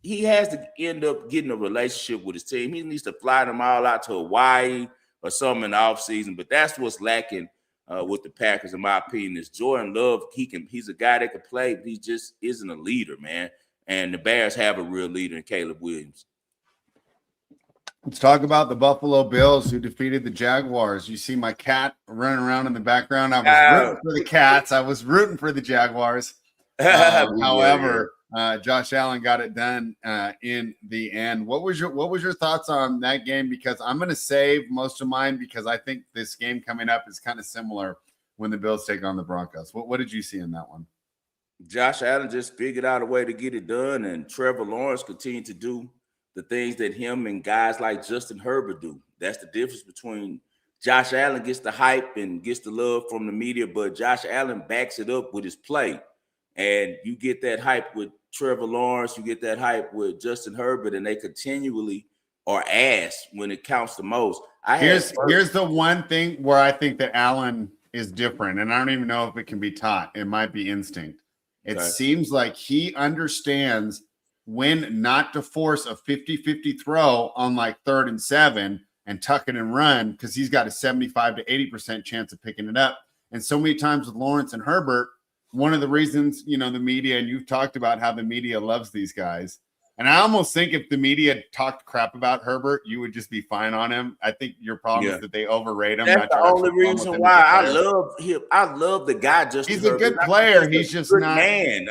he has to end up getting a relationship with his team. He needs to fly them all out to Hawaii or something in the offseason. But that's what's lacking with the Packers, in my opinion, is Jordan Love. He's a guy that can play, but he just isn't a leader, man. And the Bears have a real leader in Caleb Williams. Let's talk about the Buffalo Bills, who defeated the Jaguars. You see my cat running around in the background. I was rooting for the Cats. I was rooting for the Jaguars. However, Josh Allen got it done in the end. What was your thoughts on that game? Because I'm going to save most of mine, because I think this game coming up is kind of similar when the Bills take on the Broncos. What did you see in that one? Josh Allen just figured out a way to get it done, and Trevor Lawrence continued to do the things that him and guys like Justin Herbert do. That's the difference between Josh Allen gets the hype and gets the love from the media, but Josh Allen backs it up with his play. And you get that hype with Trevor Lawrence, you get that hype with Justin Herbert, and they continually are ass when it counts the most. Here's the one thing where I think that Allen is different, and I don't even know if it can be taught. It might be instinct. It seems like he understands when not to force a 50-50 throw on like 3rd and 7 and tuck it and run, because he's got a 75 to 80% chance of picking it up. And so many times with Lawrence and Herbert, one of the reasons, the media, and you've talked about how the media loves these guys. And I almost think if the media talked crap about Herbert, you would just be fine on him. I think your problem is that they overrate him. That's the only reason why I love him. I love the guy. He's a good player. He's just not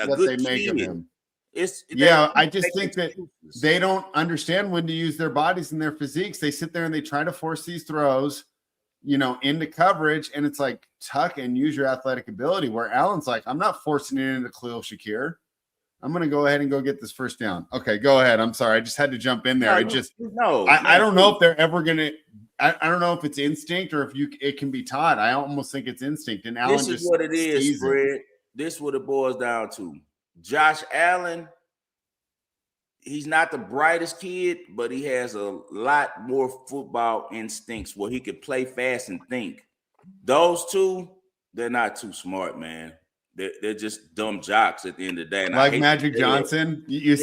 what they make of him. I just think that they don't understand when to use their bodies and their physiques. They sit there and they try to force these throws, into coverage, and it's like tuck and use your athletic ability, where Allen's like, I'm not forcing it into Khalil Shakir. I'm going to go ahead and go get this first down. Okay, go ahead. I'm sorry. I just had to jump in there. I don't know if they're ever going to – I don't know if it's instinct or if it can be taught. I almost think it's instinct. And Allen this is what it is, Fred. This is what it boils down to. Josh Allen, he's not the brightest kid, but he has a lot more football instincts where he can play fast and think. Those two, they're not too smart, man. They're just dumb jocks at the end of the day. And like Magic Johnson, you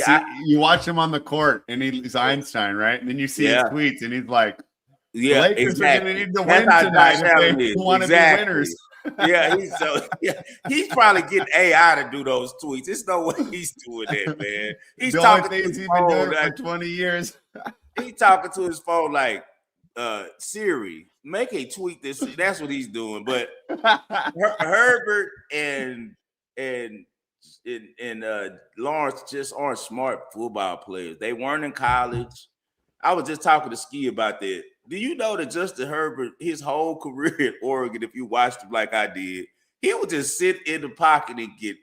watch him on the court, and he's Einstein, right? And then you see his tweets, and he's like, "The Lakers are going to need to win tonight if they want to be winners." he's probably getting AI to do those tweets. There's no way he's doing that, man. He's The only talking to thing his he's been phone. doing for 20 years. He's talking to his phone like, Siri, make a tweet this. That's what he's doing. But Herbert and Lawrence just aren't smart football players. They weren't in college. I was just talking to Ski about that. Do you know that Justin Herbert, his whole career at Oregon, if you watched him like I did, he would just sit in the pocket and get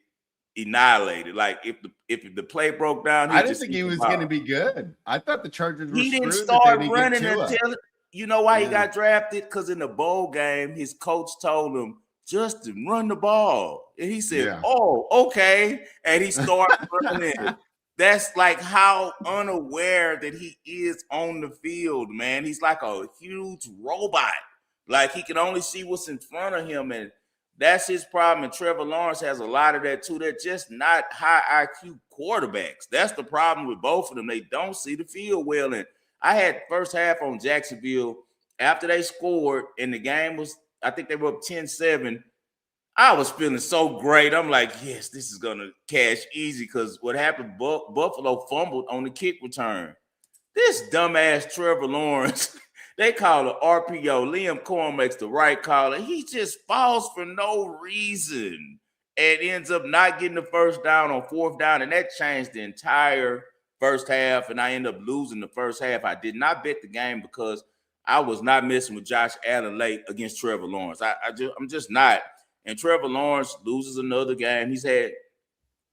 annihilated. Like if the play broke down, I didn't think he was going to be good. I thought the Chargers were he didn't screwed start that they running didn't get Tua. until you know why he got drafted? Because in the bowl game, his coach told him, Justin, run the ball. And he said, oh, okay. And he started running. That's like how unaware that he is on the field, man. He's like a huge robot. Like he can only see what's in front of him. And that's his problem. And Trevor Lawrence has a lot of that too. They're just not high IQ quarterbacks. That's the problem with both of them. They don't see the field well. And I had first half on Jacksonville after they scored and the game was, I think they were up 10-7. I was feeling so great. I'm like, yes, this is going to cash easy because what happened, Buffalo fumbled on the kick return. This dumbass Trevor Lawrence, they call it RPO. Liam Cohen makes the right call, and he just falls for no reason and ends up not getting the first down on fourth down, and that changed the entire first half, and I ended up losing the first half. I did not bet the game because I was not messing with Josh Allen late against Trevor Lawrence. I'm just not. And Trevor Lawrence loses another game. He's had,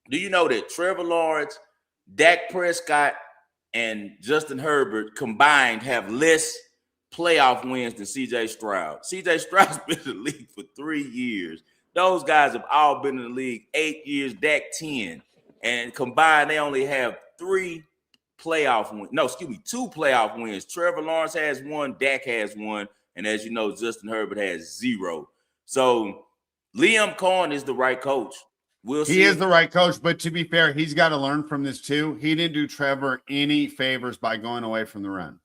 do you know that Trevor Lawrence, Dak Prescott, and Justin Herbert combined have less playoff wins than C.J. Stroud? C.J. Stroud's been in the league for 3 years. Those guys have all been in the league 8 years, Dak 10. And combined, they only have 2 playoff wins. Trevor Lawrence has 1, Dak has 1, and as you know, Justin Herbert has 0. So Liam Cohen is the right coach. He is the right coach, but to be fair, he's got to learn from this too. He didn't do Trevor any favors by going away from the run.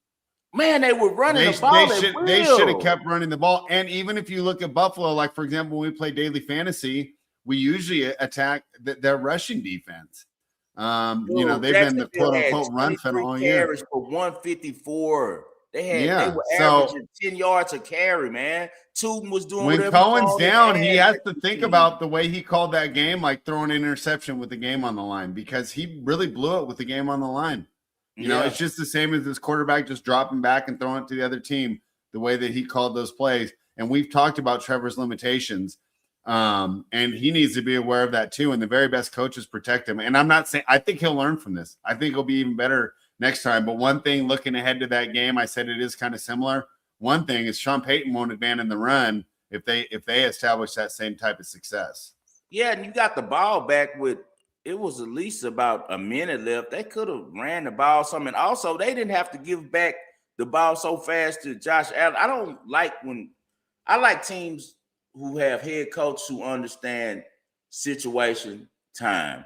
Man, they were running the ball. They should have kept running the ball. And even if you look at Buffalo, like for example, when we play daily fantasy, we usually attack their rushing defense. They've been the quote unquote run fan all year. For 154. They were averaging 10 yards a carry, man. Tootin was doing when Cohen's down, he has to think about the way he called that game, like throwing an interception with the game on the line, because he really blew it with the game on the line. You know, it's just the same as this quarterback just dropping back and throwing it to the other team, the way that he called those plays. And we've talked about Trevor's limitations. And he needs to be aware of that too. And the very best coaches protect him. And I'm not saying, I think he'll learn from this. I think he'll be even better next time. But one thing, looking ahead to that game, I said it is kind of similar. One thing is Sean Payton won't abandon the run if they establish that same type of success. Yeah, and you got the ball back with, it was at least about a minute left. They could have ran the ball some. And also, they didn't have to give back the ball so fast to Josh Allen. I like teams who have head coaches who understand situation, time.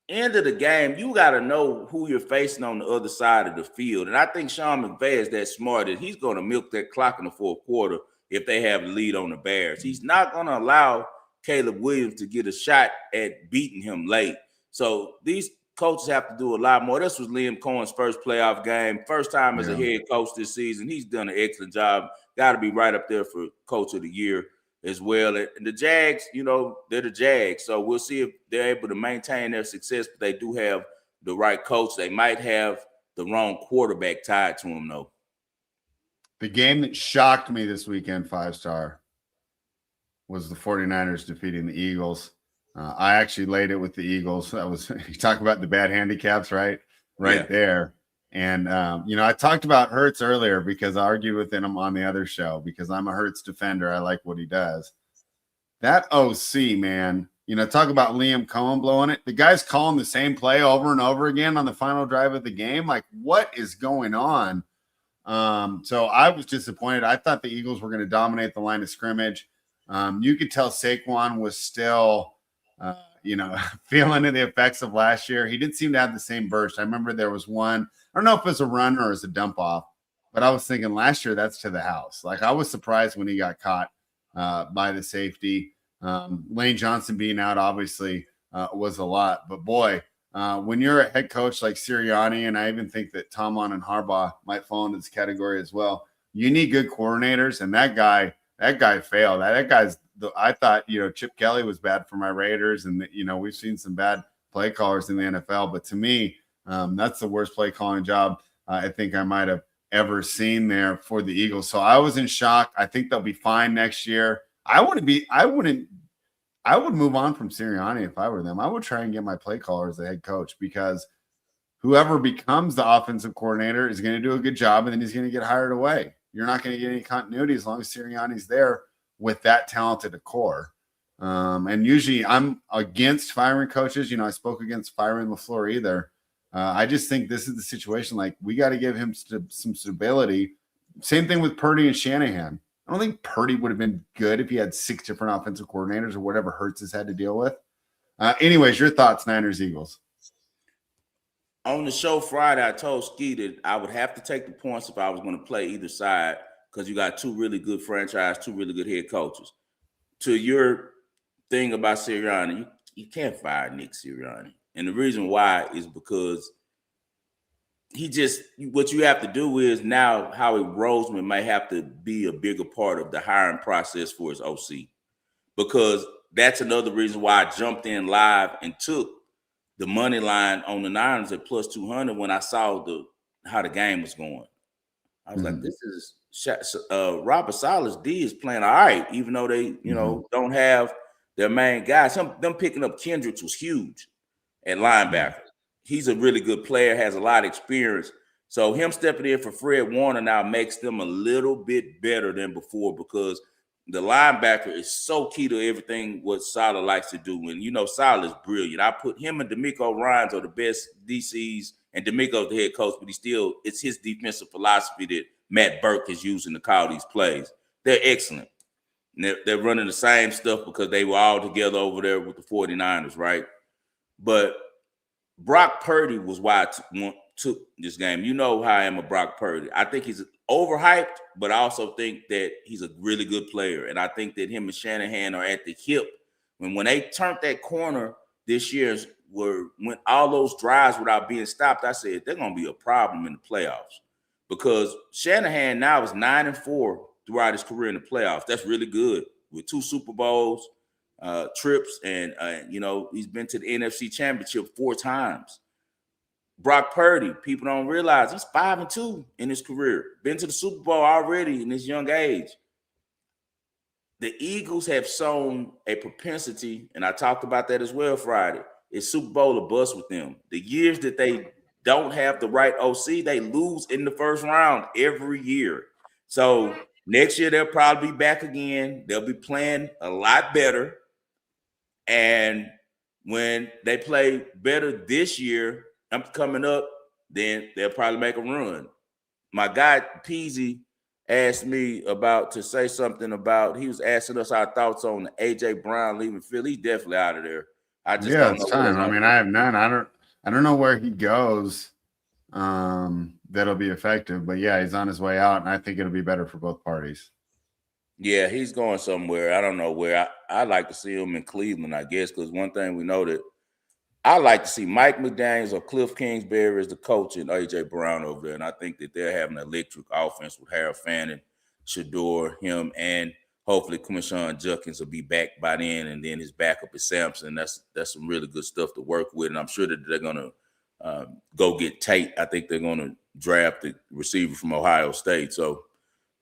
End of the game, you got to know who you're facing on the other side of the field. And I think Sean McVay is that smart that he's going to milk that clock in the fourth quarter if they have the lead on the Bears. He's not going to allow Caleb Williams to get a shot at beating him late. So these coaches have to do a lot more. This was Liam Cohen's first playoff game, first time as a head coach this season. He's done an excellent job. Got to be right up there for Coach of the Year as well. And the Jags, they're the Jags. So we'll see if they're able to maintain their success, but they do have the right coach. They might have the wrong quarterback tied to them, though. The game that shocked me this weekend, 5-star, was the 49ers defeating the Eagles. I actually laid it with the Eagles. That was, you talk about the bad handicaps, right there. And, I talked about Hurts earlier because I argued with him on the other show because I'm a Hurts defender. I like what he does. That OC, man, talk about Liam Cohen blowing it. The guy's calling the same play over and over again on the final drive of the game. Like, what is going on? So I was disappointed. I thought the Eagles were going to dominate the line of scrimmage. You could tell Saquon was still, feeling the effects of last year. He didn't seem to have the same burst. I remember there was one, I don't know if it was a run or as a dump off, but I was thinking last year that's to the house. Like I was surprised when he got caught by the safety. Lane Johnson being out obviously was a lot. But boy, when you're a head coach like Sirianni, and I even think that Tomlin and Harbaugh might fall into this category as well, you need good coordinators. And that guy failed. I thought, Chip Kelly was bad for my Raiders, and we've seen some bad play callers in the NFL. But to me, that's the worst play calling job I think I might have ever seen there for the Eagles. So I was in shock. I think they'll be fine next year. I would move on from Sirianni if I were them. I would try and get my play caller as the head coach, because whoever becomes the offensive coordinator is going to do a good job, and then he's going to get hired away. You're not going to get any continuity as long as Sirianni's there with that talented a core. And usually I'm against firing coaches. I spoke against firing LaFleur either. I just think this is the situation. Like, we got to give him some stability. Same thing with Purdy and Shanahan. I don't think Purdy would have been good if he had 6 different offensive coordinators or whatever Hurts has had to deal with. Anyways, your thoughts, Niners, Eagles. On the show Friday, I told Ski that I would have to take the points if I was going to play either side, because you got 2 really good franchise, 2 really good head coaches. To your thing about Sirianni, you can't fire Nick Sirianni. And the reason why is because what you have to do is now Howie Roseman may have to be a bigger part of the hiring process for his OC, because that's another reason why I jumped in live and took the money line on the Niners at plus 200 when I saw how the game was going. I was like, this is Robert Saleh's D is playing all right, even though they, don't have their main guys. Them picking up Kendricks was huge at linebacker. He's a really good player, has a lot of experience. So him stepping in for Fred Warner now makes them a little bit better than before, because the linebacker is so key to everything what Saleh likes to do. And, Saleh is brilliant. I put him and D'Amico Ryans are the best DCs, and D'Amico's the head coach, but it's his defensive philosophy that Matt Burke is using to call these plays. They're excellent. And they're running the same stuff because they were all together over there with the 49ers, right? But Brock Purdy was why I took this game. You know how I am with Brock Purdy. I think he's overhyped, but I also think that he's a really good player. And I think that him and Shanahan are at the hip. When they turned that corner this year, went all those drives without being stopped, I said they're going to be a problem in the playoffs, because Shanahan now is 9-4 throughout his career in the playoffs. That's really good, with 2 Super Bowls, trips, and he's been to the NFC Championship 4 times. Brock Purdy, people don't realize he's 5-2 in his career. Been to the Super Bowl already in his young age. The Eagles have shown a propensity, and I talked about that as well Friday. It's Super Bowl or bust with them. The years that they don't have the right OC, they lose in the first round every year. So next year they'll probably be back again. They'll be playing a lot better. And when they play better this year, I'm coming up, then they'll probably make a run. My guy Peasy asked me to say something about, he was asking us our thoughts on AJ Brown leaving Philly. He's definitely out of there. I just don't it's know. time. I mean, I have none. I don't know where he goes. That'll be effective, but yeah, he's on his way out, and I think it'll be better for both parties. Yeah, he's going somewhere. I don't know where. I'd like to see him in Cleveland, I guess, because one thing we know that I like to see Mike McDaniels or Cliff Kingsbury as the coach and A.J. Brown over there, and I think that they're having an electric offense with Harold Fannin, Shador, him, and hopefully Quinshon Judkins will be back by then, and then his backup is Sampson. That's some really good stuff to work with, and I'm sure that they're going to go get Tate. I think they're going to draft the receiver from Ohio State. So,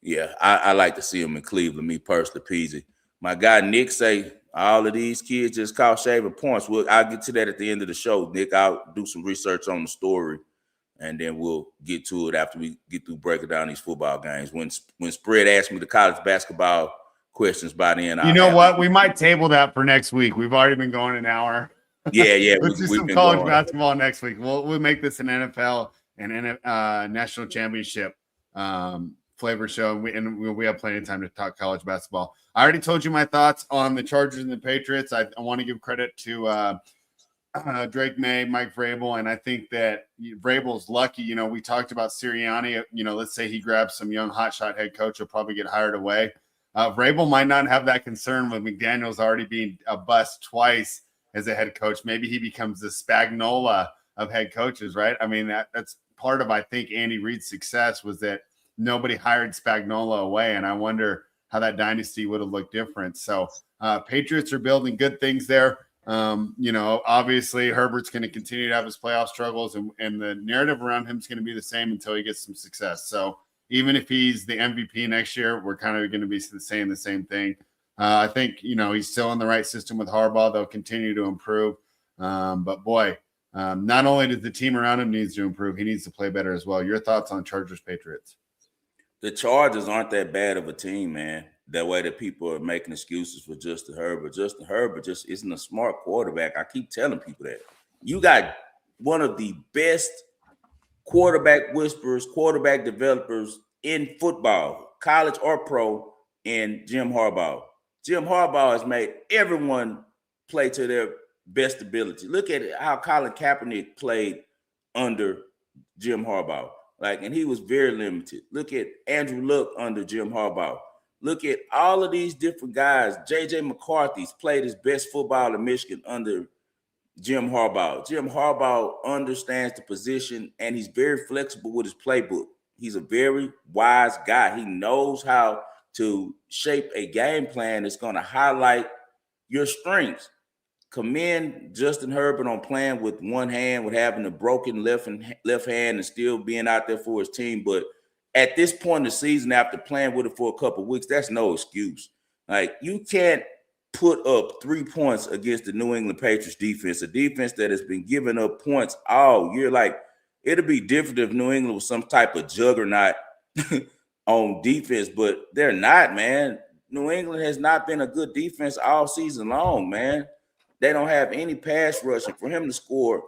yeah, I like to see him in Cleveland, me personally, Peasy. My guy Nick say all of these kids just caught shaving points. I'll get to that at the end of the show, Nick. I'll do some research on the story, and then we'll get to it after we get through breaking down these football games. When Spread asked me the college basketball questions by then, you know what? We might table that for next week. We've already been going an hour. Yeah. Let's do some college basketball next week. We'll make this an NFL and national championship flavor show, and we have plenty of time to talk college basketball. I already told you my thoughts on the Chargers and the Patriots. I want to give credit to Drake May, Mike Vrabel, and I think that Vrabel's lucky. We talked about Sirianni. Let's say he grabs some young hotshot head coach, he'll probably get hired away. Vrabel might not have that concern with McDaniels already being a bust twice as a head coach. Maybe he becomes the Spagnola of head coaches, right? I mean, that's part of, I think, Andy Reid's success was that nobody hired Spagnola away, and I wonder how that dynasty would have looked different. So Patriots are building good things there. Obviously Herbert's going to continue to have his playoff struggles, and the narrative around him is going to be the same until he gets some success. So even if he's the MVP next year, we're kind of going to be saying the same thing. I think, he's still in the right system with Harbaugh. They'll continue to improve. But boy, not only does the team around him needs to improve, he needs to play better as well. Your thoughts on Chargers Patriots? The Chargers aren't that bad of a team, man. That way that people are making excuses for Justin Herbert. Justin Herbert just isn't a smart quarterback. I keep telling people that. You got one of the best quarterback whisperers, quarterback developers in football, college or pro, in Jim Harbaugh. Jim Harbaugh has made everyone play to their best ability. Look at how Colin Kaepernick played under Jim Harbaugh. And he was very limited. Look at Andrew Luck under Jim Harbaugh. Look at all of these different guys. J.J. McCarthy's played his best football in Michigan under Jim Harbaugh. Jim Harbaugh understands the position, and he's very flexible with his playbook. He's a very wise guy. He knows how to shape a game plan that's going to highlight your strengths. Commend Justin Herbert on playing with one hand, with having a broken left hand and still being out there for his team. But at this point in the season, after playing with it for a couple of weeks, that's no excuse. You can't put up 3 points against the New England Patriots defense, a defense that has been giving up points all year. It'll be different if New England was some type of juggernaut on defense, but they're not, man. New England has not been a good defense all season long, man. They don't have any pass rush, and for him to score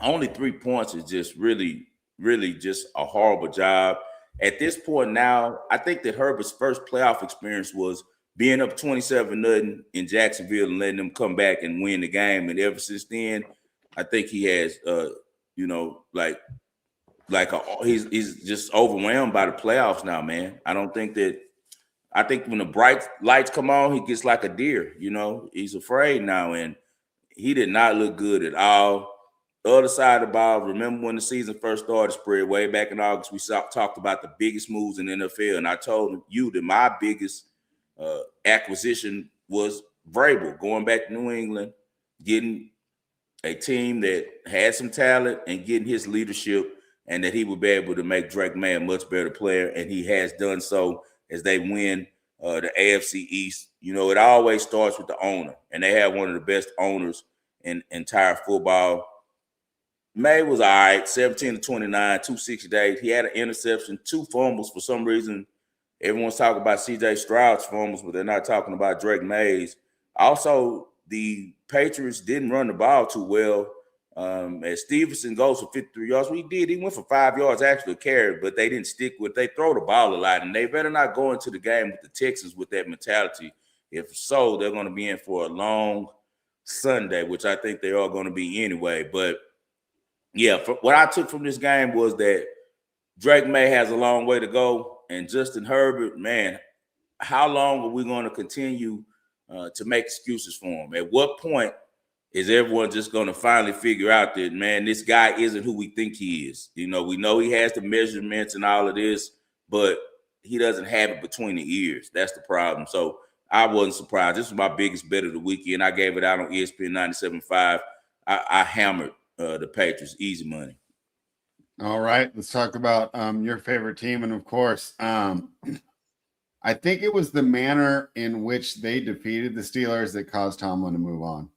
only 3 points is just really, really just a horrible job. At this point now, I think that Herbert's first playoff experience was being up 27-0 in Jacksonville and letting them come back and win the game. And ever since then, I think he has, he's just overwhelmed by the playoffs now, man. I think when the bright lights come on, he gets like a deer, he's afraid now. And he did not look good at all. The other side of the ball, remember when the season first started, spread way back in August, we talked about the biggest moves in the NFL. And I told you that my biggest acquisition was Vrabel, going back to New England, getting a team that had some talent and getting his leadership, and that he would be able to make Drake May a much better player. And he has done so as they win the AFC East. It always starts with the owner, and they have one of the best owners in entire football. May was all right, 17-29, 268. He had an interception, 2 fumbles. For some reason, everyone's talking about C.J. Stroud's fumbles, but they're not talking about Drake May's. Also, the Patriots didn't run the ball too well. As Stevenson goes for 53 yards, he did. He went for 5 yards actually a carry, but they didn't stick with. They throw the ball a lot, and they better not go into the game with the Texans with that mentality. If so, they're going to be in for a long Sunday, which I think they are going to be anyway. But yeah, what I took from this game was that Drake May has a long way to go, and Justin Herbert, man, how long are we going to continue to make excuses for him? At what point is everyone just going to finally figure out that, man, this guy isn't who we think he is? We know he has the measurements and all of this, but he doesn't have it between the ears. That's the problem. So I wasn't surprised. This was my biggest bet of the weekend. I gave it out on ESPN 97.5. I hammered the Patriots, easy money. All right, let's talk about your favorite team. And of course, I think it was the manner in which they defeated the Steelers that caused Tomlin to move on.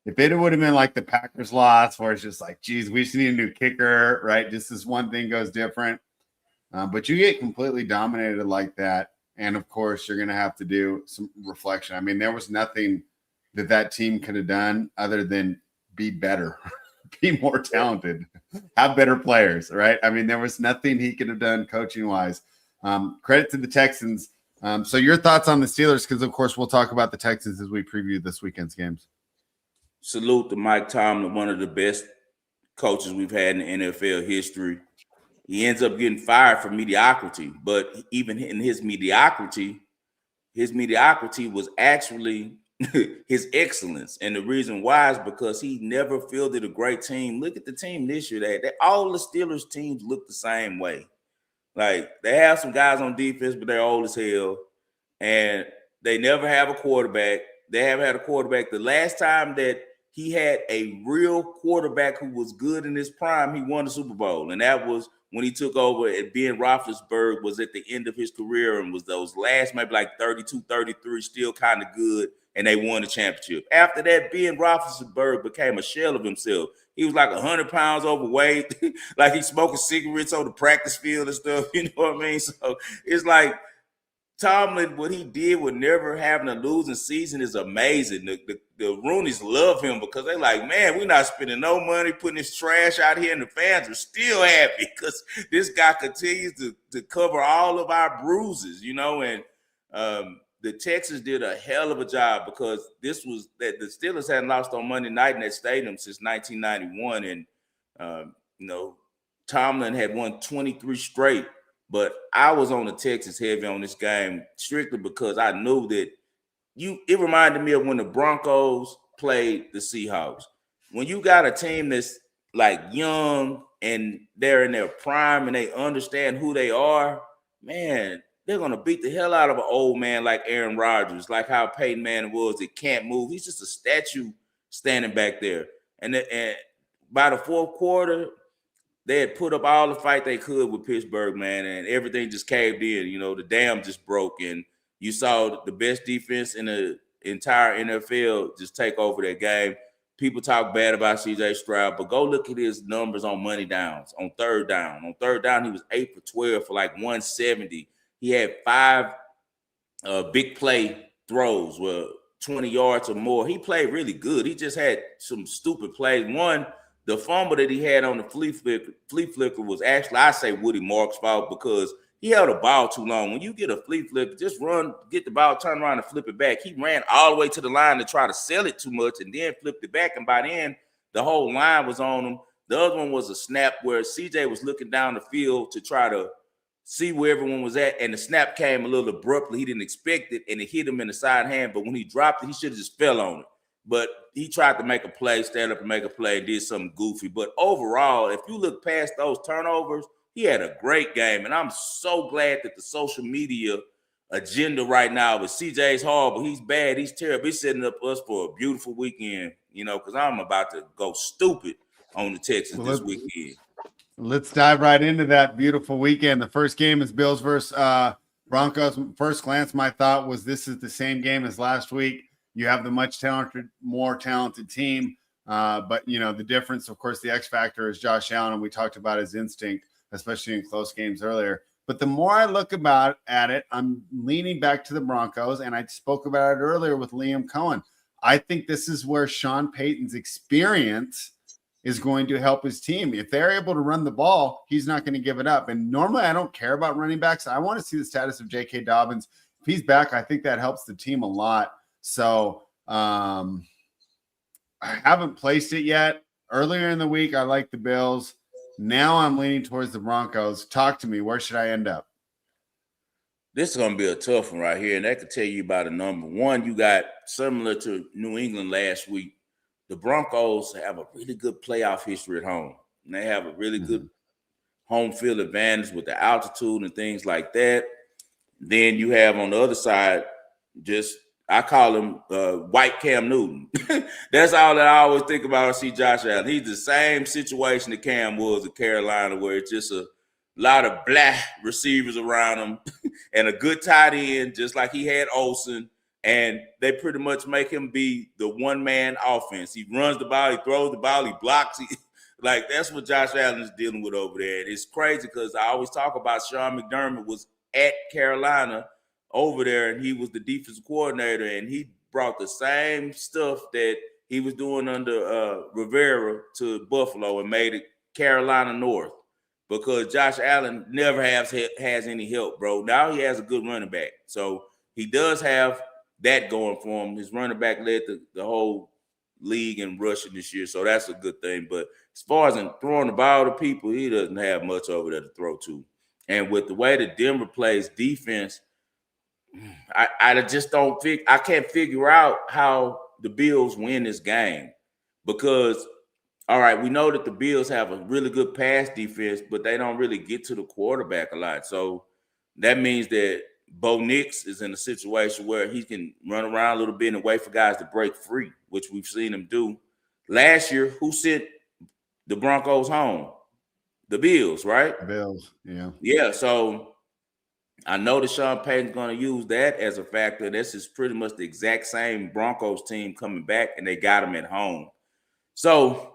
If it would have been like the Packers loss, where it's just like, geez, we just need a new kicker, right? Just this one thing goes different. But you get completely dominated like that. And of course, you're going to have to do some reflection. I mean, there was nothing that team could have done other than be better, be more talented, have better players, right? I mean, there was nothing he could have done coaching wise. Credit to the Texans. So your thoughts on the Steelers, because of course we'll talk about the Texans as we preview this weekend's games. Salute to Mike Tomlin, one of the best coaches we've had in the NFL history. He ends up getting fired for mediocrity, but even in his mediocrity, his mediocrity was actually his excellence. And the reason why is because he never fielded a great team. Look at the team this year. That all the Steelers teams look the same way. Like, they have some guys on defense, but they're old as hell. And they never have a quarterback. They haven't had a quarterback. The last time that he had a real quarterback who was good in his prime, he won the Super Bowl. And that was when he took over, and Ben Roethlisberger was at the end of his career and was those last maybe like 32, 33, still kind of good, and they won the championship. After that, Ben Roethlisberger became a shell of himself. He was like 100 pounds overweight, like he's smoking cigarettes on the practice field and stuff, you know what I mean? So it's like Tomlin, what he did with never having a losing season is amazing. The Rooneys love him because they're like, man, we're not spending no money putting this trash out here, and the fans are still happy because this guy continues to cover all of our bruises, you know. And the Texans did a hell of a job because this was that the Steelers hadn't lost on Monday night in that stadium since 1991, and you know, Tomlin had won 23 straight. But I was on the Texans heavy on this game strictly because I knew that it reminded me of when the Broncos played the Seahawks. When you got a team that's like young and they're in their prime and they understand who they are, man, they're going to beat the hell out of an old man like Aaron Rodgers, like how Peyton Manning was. That can't move. He's just a statue standing back there. And by the fourth quarter, they had put up all the fight they could with Pittsburgh, man, and everything just caved in. You know, the dam just broke, and you saw the best defense in the entire NFL just take over that game. People talk bad about C.J. Stroud, but go look at his numbers on money downs, on third down. On third down, he was 8 for 12 for like 170. He had 5 big play throws with 20 yards or more. He played really good. He just had some stupid plays. One, the fumble that he had on the flea flicker was actually, I say, Woody Mark's fault because he held the ball too long. When you get a flea flicker, just run, get the ball, turn around and flip it back. He ran all the way to the line to try to sell it too much and then flipped it back. And by then, the whole line was on him. The other one was a snap where CJ was looking down the field to try to see where everyone was at, and the snap came a little abruptly. He didn't expect it, and it hit him in the side hand. But when he dropped it, he should have just fell on it. But he tried to make a play, stand up and make a play, did something goofy. But overall, if you look past those turnovers, he had a great game. And I'm so glad that the social media agenda right now is CJ's horrible. He's bad. He's terrible. He's setting up us for a beautiful weekend, you know, because I'm about to go stupid on the Texans this weekend. Let's dive right into that beautiful weekend. The first game is Bills versus Broncos. First glance, my thought was this is the same game as last week. You have the more talented team. But, you know, the difference, of course, the X factor is Josh Allen, and we talked about his instinct, especially in close games earlier. But the more I look at it, I'm leaning back to the Broncos, and I spoke about it earlier with Liam Cohen. I think this is where Sean Payton's experience is going to help his team. If they're able to run the ball, he's not going to give it up. And normally I don't care about running backs. I want to see the status of J.K. Dobbins. If he's back, I think that helps the team a lot. So I haven't placed it yet. Earlier in the week, I liked the Bills. Now I'm leaning towards the Broncos. Talk to me. Where should I end up? This is going to be a tough one right here, and that could tell you about a number. One, you got similar to New England last week. The Broncos have a really good playoff history at home. And they have a really good home field advantage with the altitude and things like that. Then you have on the other side, just I call him white Cam Newton. That's all that I always think about when I see Josh Allen. He's the same situation that Cam was at Carolina, where it's just a lot of black receivers around him and a good tight end, just like he had Olsen. And they pretty much make him be the one-man offense. He runs the ball, he throws the ball, he blocks. Like, that's what Josh Allen is dealing with over there. It's crazy because I always talk about Sean McDermott was at Carolina over there, and he was the defensive coordinator, and he brought the same stuff that he was doing under Rivera to Buffalo and made it Carolina North, because Josh Allen never has any help, bro. Now he has a good running back. So he does have that going for him. His running back led the whole league in rushing this year, so that's a good thing. But as far as in throwing the ball to people, he doesn't have much over there to throw to. And with the way that Denver plays defense, I just don't think I can't figure out how the Bills win this game because all right, we know that the Bills have a really good pass defense, but they don't really get to the quarterback a lot. So that means that Bo Nix is in a situation where he can run around a little bit and wait for guys to break free, which we've seen him do. Last year, who sent the Broncos home? The Bills, right? Bills, yeah. Yeah, so I know that Sean Payton's going to use that as a factor. This is pretty much the exact same Broncos team coming back, and they got them at home. So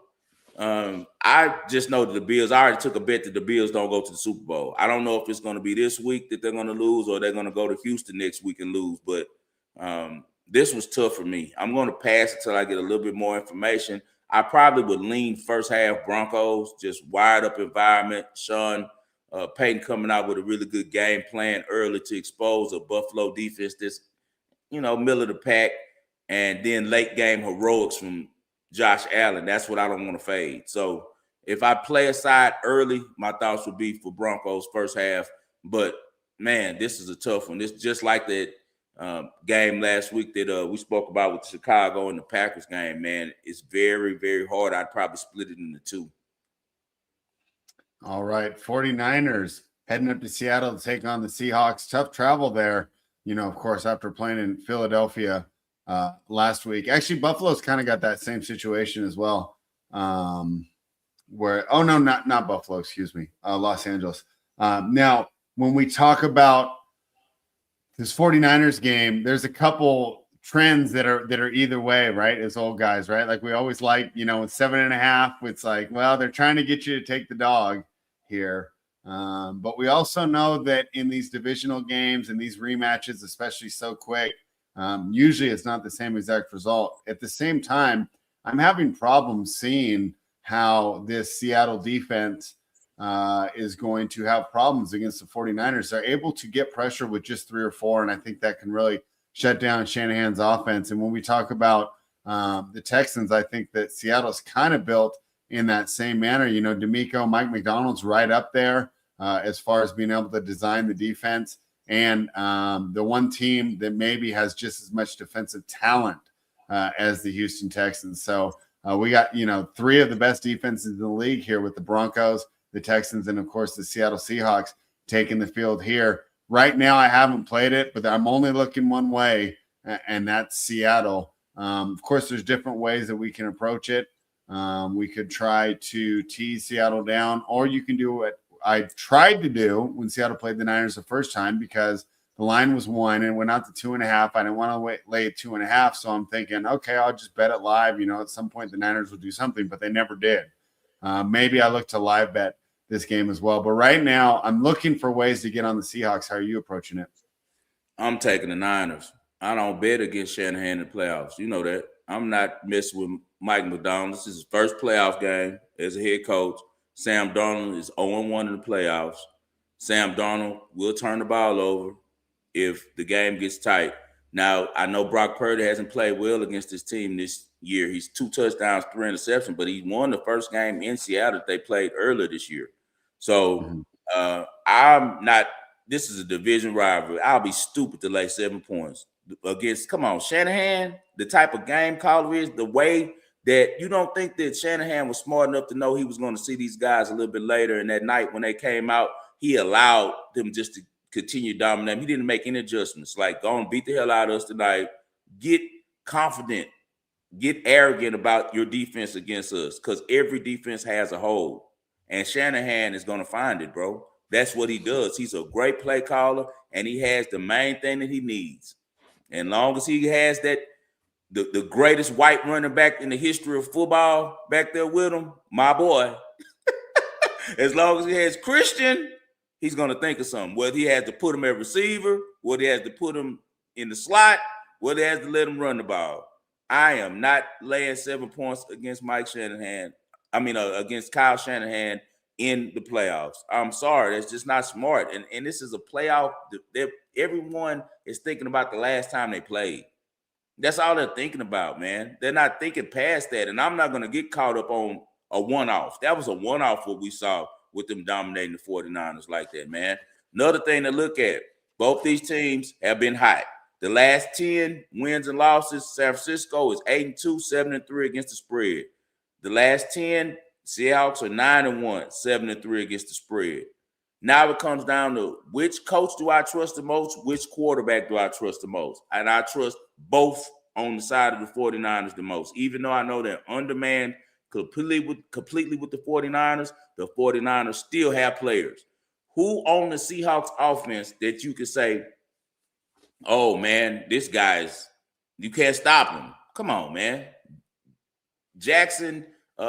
I just know that the Bills, I already took a bet that the Bills don't go to the Super Bowl. I don't know if it's going to be this week that they're going to lose or they're going to go to Houston next week and lose. But this was tough for me. I'm going to pass until I get a little bit more information. I probably would lean first half Broncos, just wired up environment. Sean Payton coming out with a really good game plan early to expose a Buffalo defense that's, middle of the pack. And then late game heroics from Josh Allen. That's what I don't want to fade. So if I play aside early, my thoughts would be for Broncos first half. But man, this is a tough one. This just like that game last week that we spoke about with Chicago and the Packers game. Man, it's very, very hard. I'd probably split it into two. All right, 49ers heading up to Seattle to take on the Seahawks. Tough travel there. Of course, after playing in Philadelphia last week. Actually, Buffalo's kind of got that same situation as well. Not Buffalo, excuse me, Los Angeles. Now, when we talk about this 49ers game, there's a couple trends that are either way, right? As old guys, right? Like we always like, with 7.5, it's like, well, they're trying to get you to take the dog here. But we also know that in these divisional games and these rematches, especially so quick, usually it's not the same exact result. At the same time, I'm having problems seeing how this Seattle defense is going to have problems against the 49ers. They're able to get pressure with just 3 or 4, and I think that can really shut down Shanahan's offense. And when we talk about the Texans, I think that Seattle's kind of built in that same manner. D'Amico, Mike McDonald's right up there as far as being able to design the defense. And the one team that maybe has just as much defensive talent as the Houston Texans. So we got, 3 of the best defenses in the league here with the Broncos, the Texans, and, of course, the Seattle Seahawks taking the field here. Right now, I haven't played it, but I'm only looking one way, and that's Seattle. Of course, there's different ways that we can approach it. We could try to tease Seattle down, or you can do what I tried to do when Seattle played the Niners the first time, because the line was 1 and went out to 2.5. I didn't want to lay at 2.5. So I'm thinking, okay, I'll just bet it live. At some point the Niners will do something, but they never did. Maybe I look to live bet this game as well. But right now I'm looking for ways to get on the Seahawks. How are you approaching it? I'm taking the Niners. I don't bet against Shanahan in the playoffs. You know that. I'm not messing with Mike McDonald. This is his first playoff game as a head coach. Sam Darnold is 0-1 in the playoffs. Sam Darnold will turn the ball over if the game gets tight. Now, I know Brock Purdy hasn't played well against this team this year. He's 2 touchdowns, 3 interceptions, but he won the first game in Seattle that they played earlier this year. So I'm not – this is a division rivalry. I'll be stupid to lay 7 points against – come on, Shanahan, the type of game caller is, the way – that you don't think that Shanahan was smart enough to know he was going to see these guys a little bit later. And that night when they came out, he allowed them just to continue dominating. He didn't make any adjustments. Like, go and beat the hell out of us tonight. Get confident. Get arrogant about your defense against us, because every defense has a hole. And Shanahan is going to find it, bro. That's what he does. He's a great play caller, and he has the main thing that he needs. And long as he has that, the greatest white running back in the history of football back there with him, my boy. As long as he has Christian, he's going to think of something. Whether he has to put him at receiver, whether he has to put him in the slot, whether he has to let him run the ball. I am not laying 7 points against against Kyle Shanahan in the playoffs. I'm sorry. That's just not smart. And this is a playoff that everyone is thinking about the last time they played. That's all they're thinking about, man. They're not thinking past that. And I'm not going to get caught up on a one-off. That was a one-off what we saw with them dominating the 49ers like that, man. Another thing to look at, Both these teams have been hot. The last 10 wins and losses, San Francisco is 8-2, 7-3 against the spread. The last 10, Seahawks are 9-1, 7-3 against the spread. Now it comes down to which coach do I trust the most, which quarterback do I trust the most. And I trust both on the side of the 49ers the most. Even though I know they're undermanned completely with the 49ers still have players. Who on the Seahawks offense that you could say, oh, man, this guy's, you can't stop him. Come on, man. Jackson,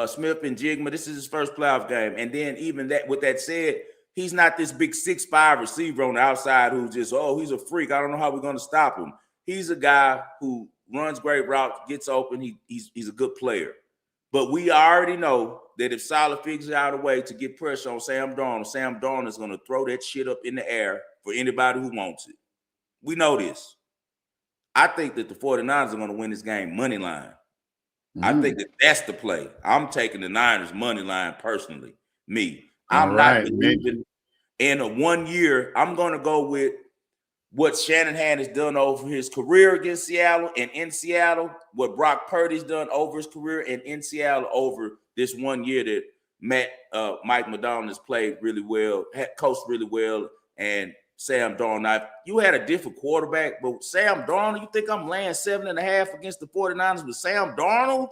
Smith, and Jigma, this is his first playoff game. And then even that, with that said, he's not this big 6'5" receiver on the outside who's just, oh, he's a freak. I don't know how we're going to stop him. He's a guy who runs great routes, gets open. He's a good player. But we already know that if Saleh figures out a way to get pressure on Sam Darnold is going to throw that shit up in the air for anybody who wants it. We know this. I think that the 49ers are going to win this game money line. I think that that's the play. I'm taking the Niners money line personally. Me. I'm not believing in a 1 year. I'm going to go with what Shanahan has done over his career against Seattle and in Seattle, what Brock Purdy's done over his career and in Seattle over this 1 year that Mike Macdonald has played really well, coached really well, and Sam Darnold. Now, you had a different quarterback, but Sam Darnold, you think I'm laying 7.5 against the 49ers with Sam Darnold?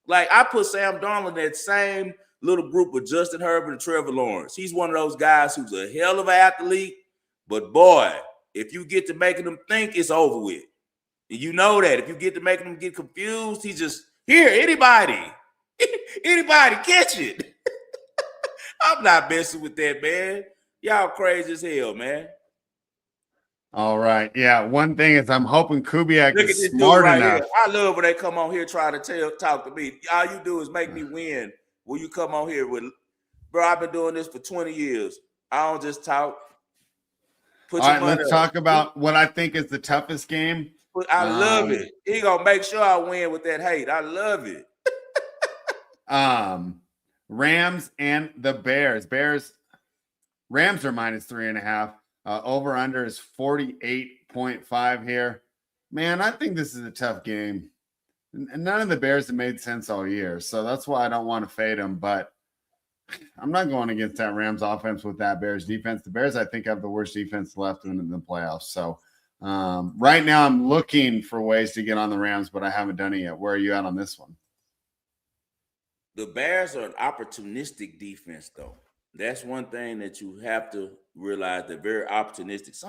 Like, I put Sam Darnold in that same little group with Justin Herbert and Trevor Lawrence. He's one of those guys who's a hell of an athlete, but boy, if you get to making them think, it's over with. And you know that. If you get to making them get confused, he's just, here, anybody catch it. I'm not messing with that, man. Y'all crazy as hell, man. All right. Yeah. One thing is I'm hoping Kubiak is smart enough. Here. I love when they come on here trying to talk to me. All you do is make me win. When you come on here with, bro, I've been doing this for 20 years. I don't just talk. All right, let's talk about what I think is the toughest game. I love it. He gonna make sure I win with that hate. I love it. Rams and the Bears. Rams are -3.5. Over under is 48.5 here. Man, I think this is a tough game. And none of the Bears have made sense all year. So that's why I don't want to fade them. But I'm not going against that Rams offense with that Bears defense. The Bears, I think, have the worst defense left in the playoffs. So right now I'm looking for ways to get on the Rams, but I haven't done it yet. Where are you at on this one? The Bears are an opportunistic defense, though. That's one thing that you have to realize. They're very opportunistic.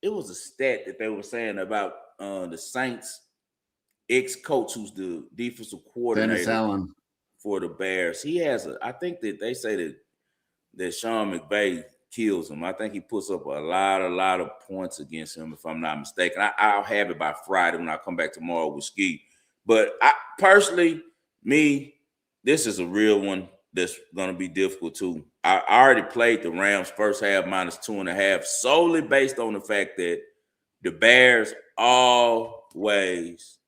It was a stat that they were saying about the Saints ex-coach who's the defensive coordinator for the Bears. He has I think that they say that Sean McVay kills him. I think he puts up a lot of points against him, if I'm not mistaken. I'll have it by Friday when I come back tomorrow with Ski. But I personally, this is a real one that's going to be difficult too. I already played the Rams first half -2.5 solely based on the fact that the Bears always,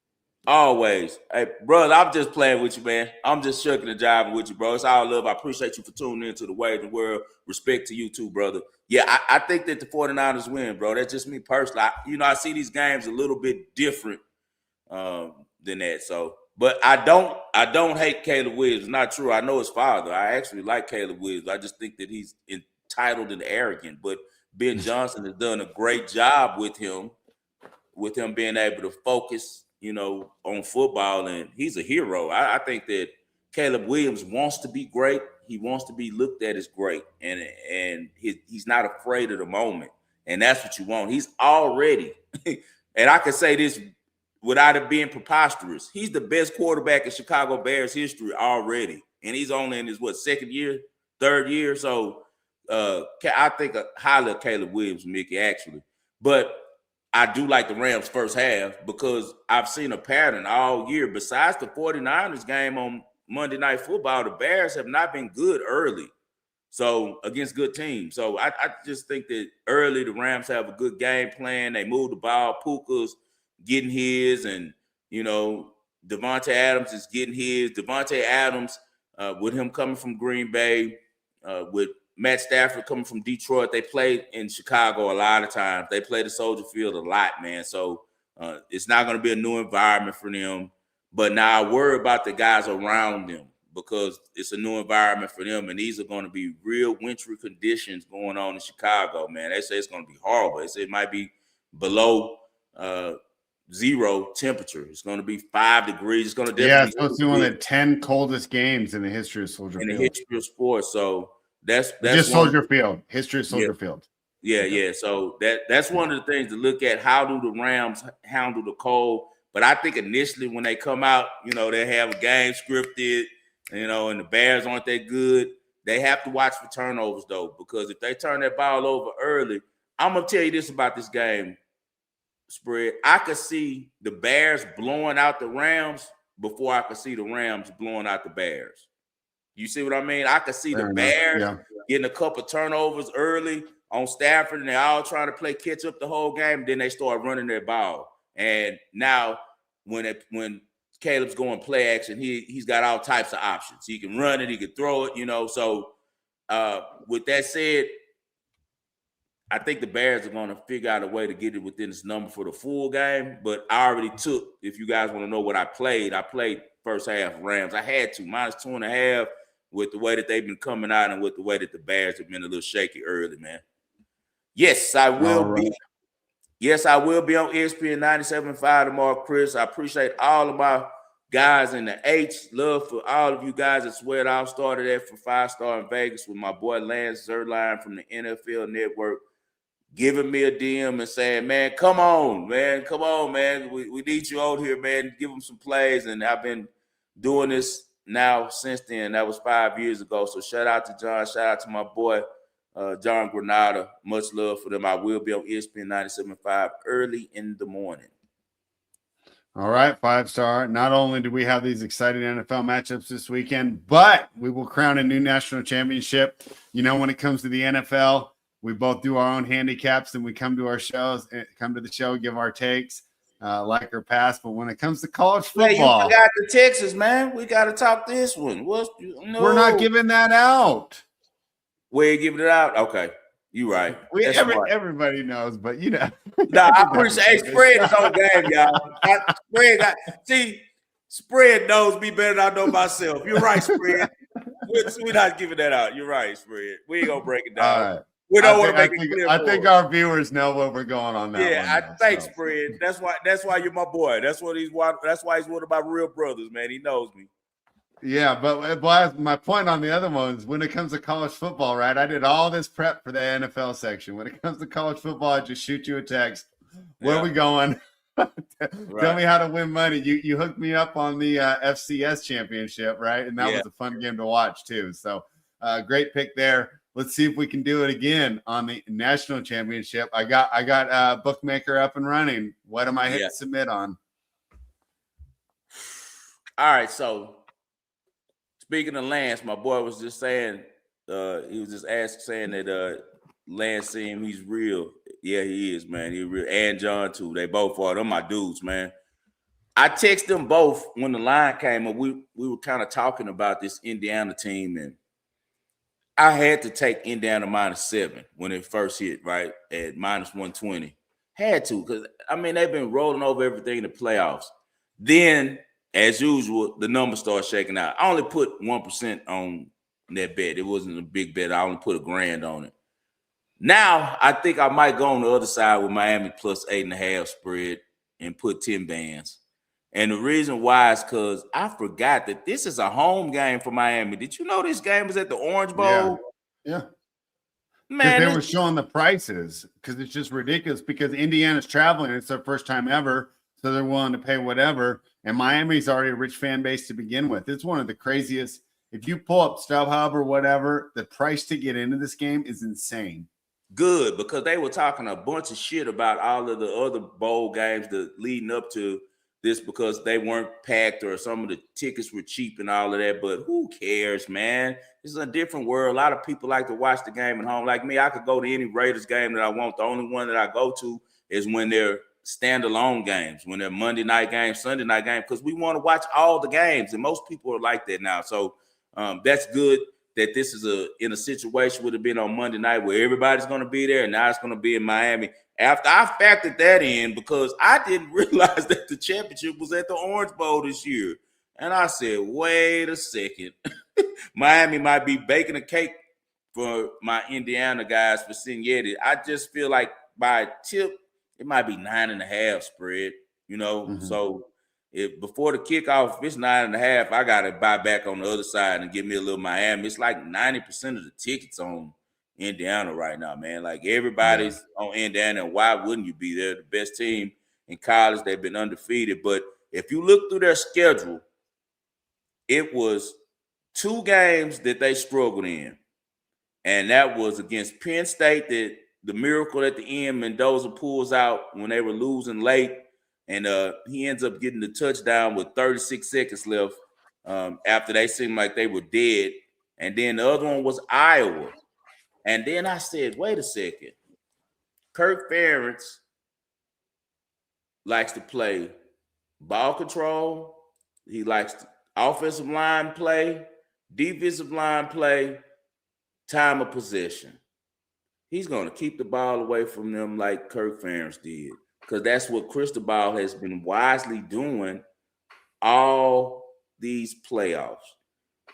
hey, brother, I'm just playing with you, man. I'm just shucking and jiving with you, bro. It's all love. I appreciate you for tuning into the Way of the World. Respect to you too, brother. Yeah, I think that the 49ers win, bro. That's just me personally. I see these games a little bit different than that. So, but I don't hate Caleb Williams. Not true. I know his father. I actually like Caleb Williams. I just think that he's entitled and arrogant. But Ben Johnson has done a great job with him being able to focus, on football, and he's a hero. I think that Caleb Williams wants to be great. He wants to be looked at as great, and he's not afraid of the moment, and that's what you want. He's already, and I can say this without it being preposterous, he's the best quarterback in Chicago Bears history already, and he's only in his third year. So I think highly of Caleb Williams, Mickey, actually, but I do like the Rams first half because I've seen a pattern all year. Besides the 49ers game on Monday Night Football, the Bears have not been good early. So against good teams. So I just think that early the Rams have a good game plan. They move the ball. Puka's getting his, and Devontae Adams is getting his. Devontae Adams, with him coming from Green Bay, with Matt Stafford coming from Detroit. They played in Chicago a lot of times. They play the Soldier Field a lot, man. So it's not going to be a new environment for them. But now I worry about the guys around them because it's a new environment for them. And these are going to be real wintry conditions going on in Chicago, man. They say it's going to be horrible. They say it might be below zero temperature. It's going to be 5 degrees. It's going to definitely it's supposed to be one of the 10 coldest games in the history of Soldier Field. In the history of sports. So that's just Soldier Field. History of Soldier Field. Yeah. So that's one of the things to look at. How do the Rams handle the cold? But I think initially when they come out, they have a game scripted, and the Bears aren't that good. They have to watch for turnovers, though, because if they turn that ball over early, I'm going to tell you this about this game spread. I could see the Bears blowing out the Rams before I could see the Rams blowing out the Bears. You see what I mean? I could see the Bears getting a couple turnovers early on Stafford, and they're all trying to play catch up the whole game. Then they start running their ball. And now when Caleb's going play action, he's got all types of options. He can run it, he can throw it, So with that said, I think the Bears are going to figure out a way to get it within this number for the full game. But I already took, if you guys want to know what I played first half Rams. I had to, -2.5 with the way that they've been coming out and with the way that the Bears have been a little shaky early, man. Yes, I will be. Yes, I will be on ESPN 97.5 tomorrow, Chris. I appreciate all of my guys in the H. Love for all of you guys that sweat off. Started at for 5-star in Vegas with my boy Lance Zerline from the NFL Network, giving me a DM and saying, man, come on, man. We need you out here, man. Give them some plays. And I've been doing this now since then. That was 5 years ago. So shout out to John. Shout out to my boy, John Granada. Much love for them. I will be on ESPN 97.5 early in the morning. All right, 5-star. Not only do we have these exciting NFL matchups this weekend, but we will crown a new national championship. When it comes to the NFL, we both do our own handicaps and we come to our shows, come to the show, give our takes, like or pass. But when it comes to college football, you forgot the Texas, man. We got to talk this one. We're not giving that out. We're giving it out? Okay. You right. Everybody knows, but I appreciate Spread is on game, y'all. Spread knows me better than I know myself. You're right, Spread. We're not giving that out. You're right, Spread. We ain't gonna break it down. All right. We don't want to make it clear. I think our viewers know what we're going on now. Yeah, thanks, Spread. That's why you're my boy. That's why he's one of my real brothers, man. He knows me. Yeah, but my point on the other one is when it comes to college football, right? I did all this prep for the NFL section. When it comes to college football, I just shoot you a text. Where are we going? Tell me how to win money. You hooked me up on the FCS championship, right? And that was a fun game to watch too. So great pick there. Let's see if we can do it again on the national championship. I got Bookmaker up and running. What am I hitting submit on? All right, so speaking of Lance, my boy was just saying, he was just saying that Lance seemed he's real. Yeah, he is, man. He real. And John too. They both are. Them my dudes, man. I texted them both when the line came up. We were kind of talking about this Indiana team, and I had to take Indiana -7 when it first hit, right, at -120. Had to, because, they've been rolling over everything in the playoffs. Then, as usual, the numbers start shaking out. I only put 1% on that bet. It wasn't a big bet. I only put $1,000 on it. Now, I think I might go on the other side with Miami +8.5 spread and put 10 bands. And the reason why is because I forgot that this is a home game for Miami. Did you know this game was at the Orange Bowl? Yeah. Man, they were showing the prices because it's just ridiculous because Indiana's traveling. It's their first time ever. So they're willing to pay whatever. And Miami's already a rich fan base to begin with. It's one of the craziest. If you pull up StubHub or whatever, the price to get into this game is insane. Good, because they were talking a bunch of shit about all of the other bowl games that leading up to this because they weren't packed or some of the tickets were cheap and all of that. But who cares, man? This is a different world. A lot of people like to watch the game at home. Like me, I could go to any Raiders game that I want. The only one that I go to is when they're standalone games, when they're Monday night games, Sunday night games, because we want to watch all the games. And most people are like that now. So that's good that this is in a situation would have been on Monday night where everybody's going to be there, and now it's going to be in Miami. After I factored that in, because I didn't realize that the championship was at the Orange Bowl this year. And I said, wait a second. Miami might be baking a cake for my Indiana guys for Signetti. I just feel like by a tip, it might be 9.5 spread, So if before the kickoff, if it's 9.5, I got to buy back on the other side and give me a little Miami. It's like 90% of the tickets on Indiana right now, man. Like everybody's on Indiana. Why wouldn't you be there? The best team in college. They've been undefeated. But if you look through their schedule, it was 2 games that they struggled in. And that was against Penn State, that the miracle at the end, Mendoza pulls out when they were losing late. And he ends up getting the touchdown with 36 seconds left after they seemed like they were dead. And then the other one was Iowa. And then I said, wait a second. Kirk Ferentz likes to play ball control. He likes offensive line play, defensive line play, time of possession. He's going to keep the ball away from them like Kirk Ferentz did, because that's what Cristobal has been wisely doing all these playoffs.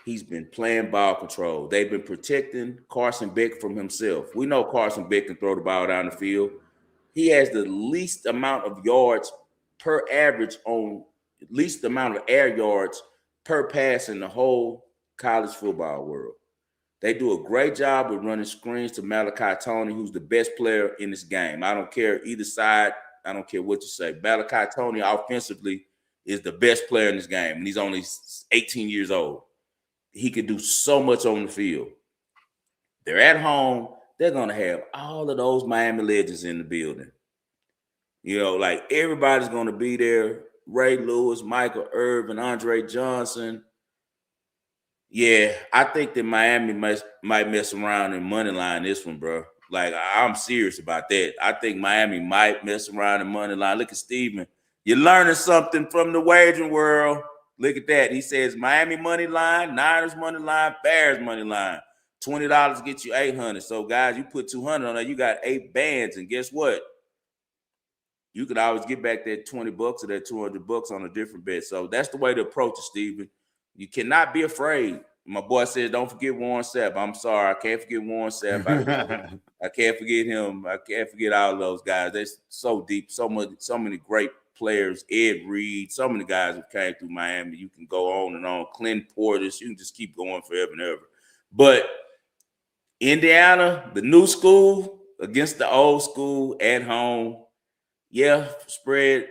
He's been playing ball control. They've been protecting Carson Beck from himself. We know Carson Beck can throw the ball down the field. He has the least amount of yards per average on least amount of air yards per pass in the whole college football world. They do a great job of running screens to Malachi Tony, who's the best player in this game. I don't care either side. I don't care what you say. Malachi Tony offensively is the best player in this game, and he's only 18 years old. He could do so much on the field. They're at home. They're going to have all of those Miami legends in the building. Like everybody's going to be there. Ray Lewis, Michael Irvin, Andre Johnson. Yeah, I think that Miami might mess around and money line this one, bro. Like, I'm serious about that. I think Miami might mess around and money line. Look at Steven. You're learning something from the wagering world. Look at that. He says Miami money line, Niners money line, Bears money line. $20 gets you $800. So, guys, you put $200 on that, you got 8 bands. And guess what? You could always get back that $20 or that $200 on a different bet. So that's the way to approach it, Steven. You cannot be afraid. My boy said, don't forget Warren Sapp. I'm sorry. I can't forget Warren Sapp. I can't forget him. I can't forget all of those guys. They're so deep, so many great players. Ed Reed, so many guys who came through Miami. You can go on and on. Clint Portis. You can just keep going forever and ever. But Indiana, the new school against the old school at home. Yeah, spread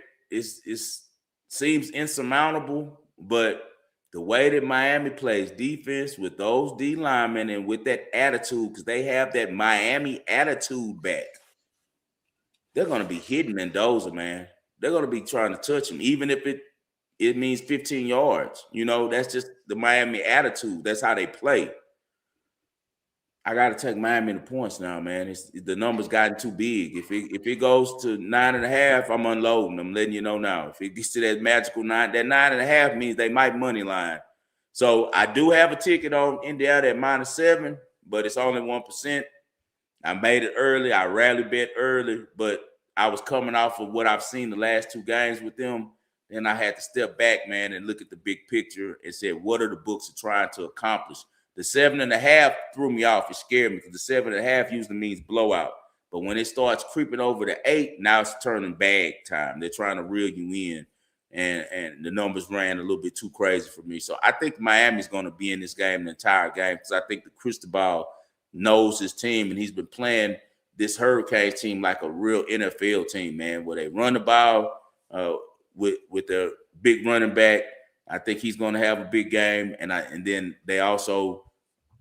seems insurmountable, but the way that Miami plays defense with those D linemen and with that attitude, because they have that Miami attitude back, they're going to be hitting Mendoza, man. They're going to be trying to touch him, even if it means 15 yards. That's just the Miami attitude. That's how they play. I got to take Miami in the points now, man. The number's gotten too big. If it goes to 9.5, I'm unloading. I'm letting you know now. If it gets to that magical 9, that 9.5 means they might money line. So I do have a ticket on Indiana at -7, but it's only 1%. I made it early. I rarely bet early, but I was coming off of what I've seen the last 2 games with them. Then I had to step back, man, and look at the big picture and say, what are the books are trying to accomplish? The 7.5 threw me off. It scared me because the 7.5 usually means blowout. But when it starts creeping over to 8, now it's turning bag time. They're trying to reel you in. And the numbers ran a little bit too crazy for me. So I think Miami's going to be in this game the entire game, because I think the Cristobal knows his team, and he's been playing this Hurricanes team like a real NFL team, man, where they run the ball with their big running back. I think he's going to have a big game, and then they also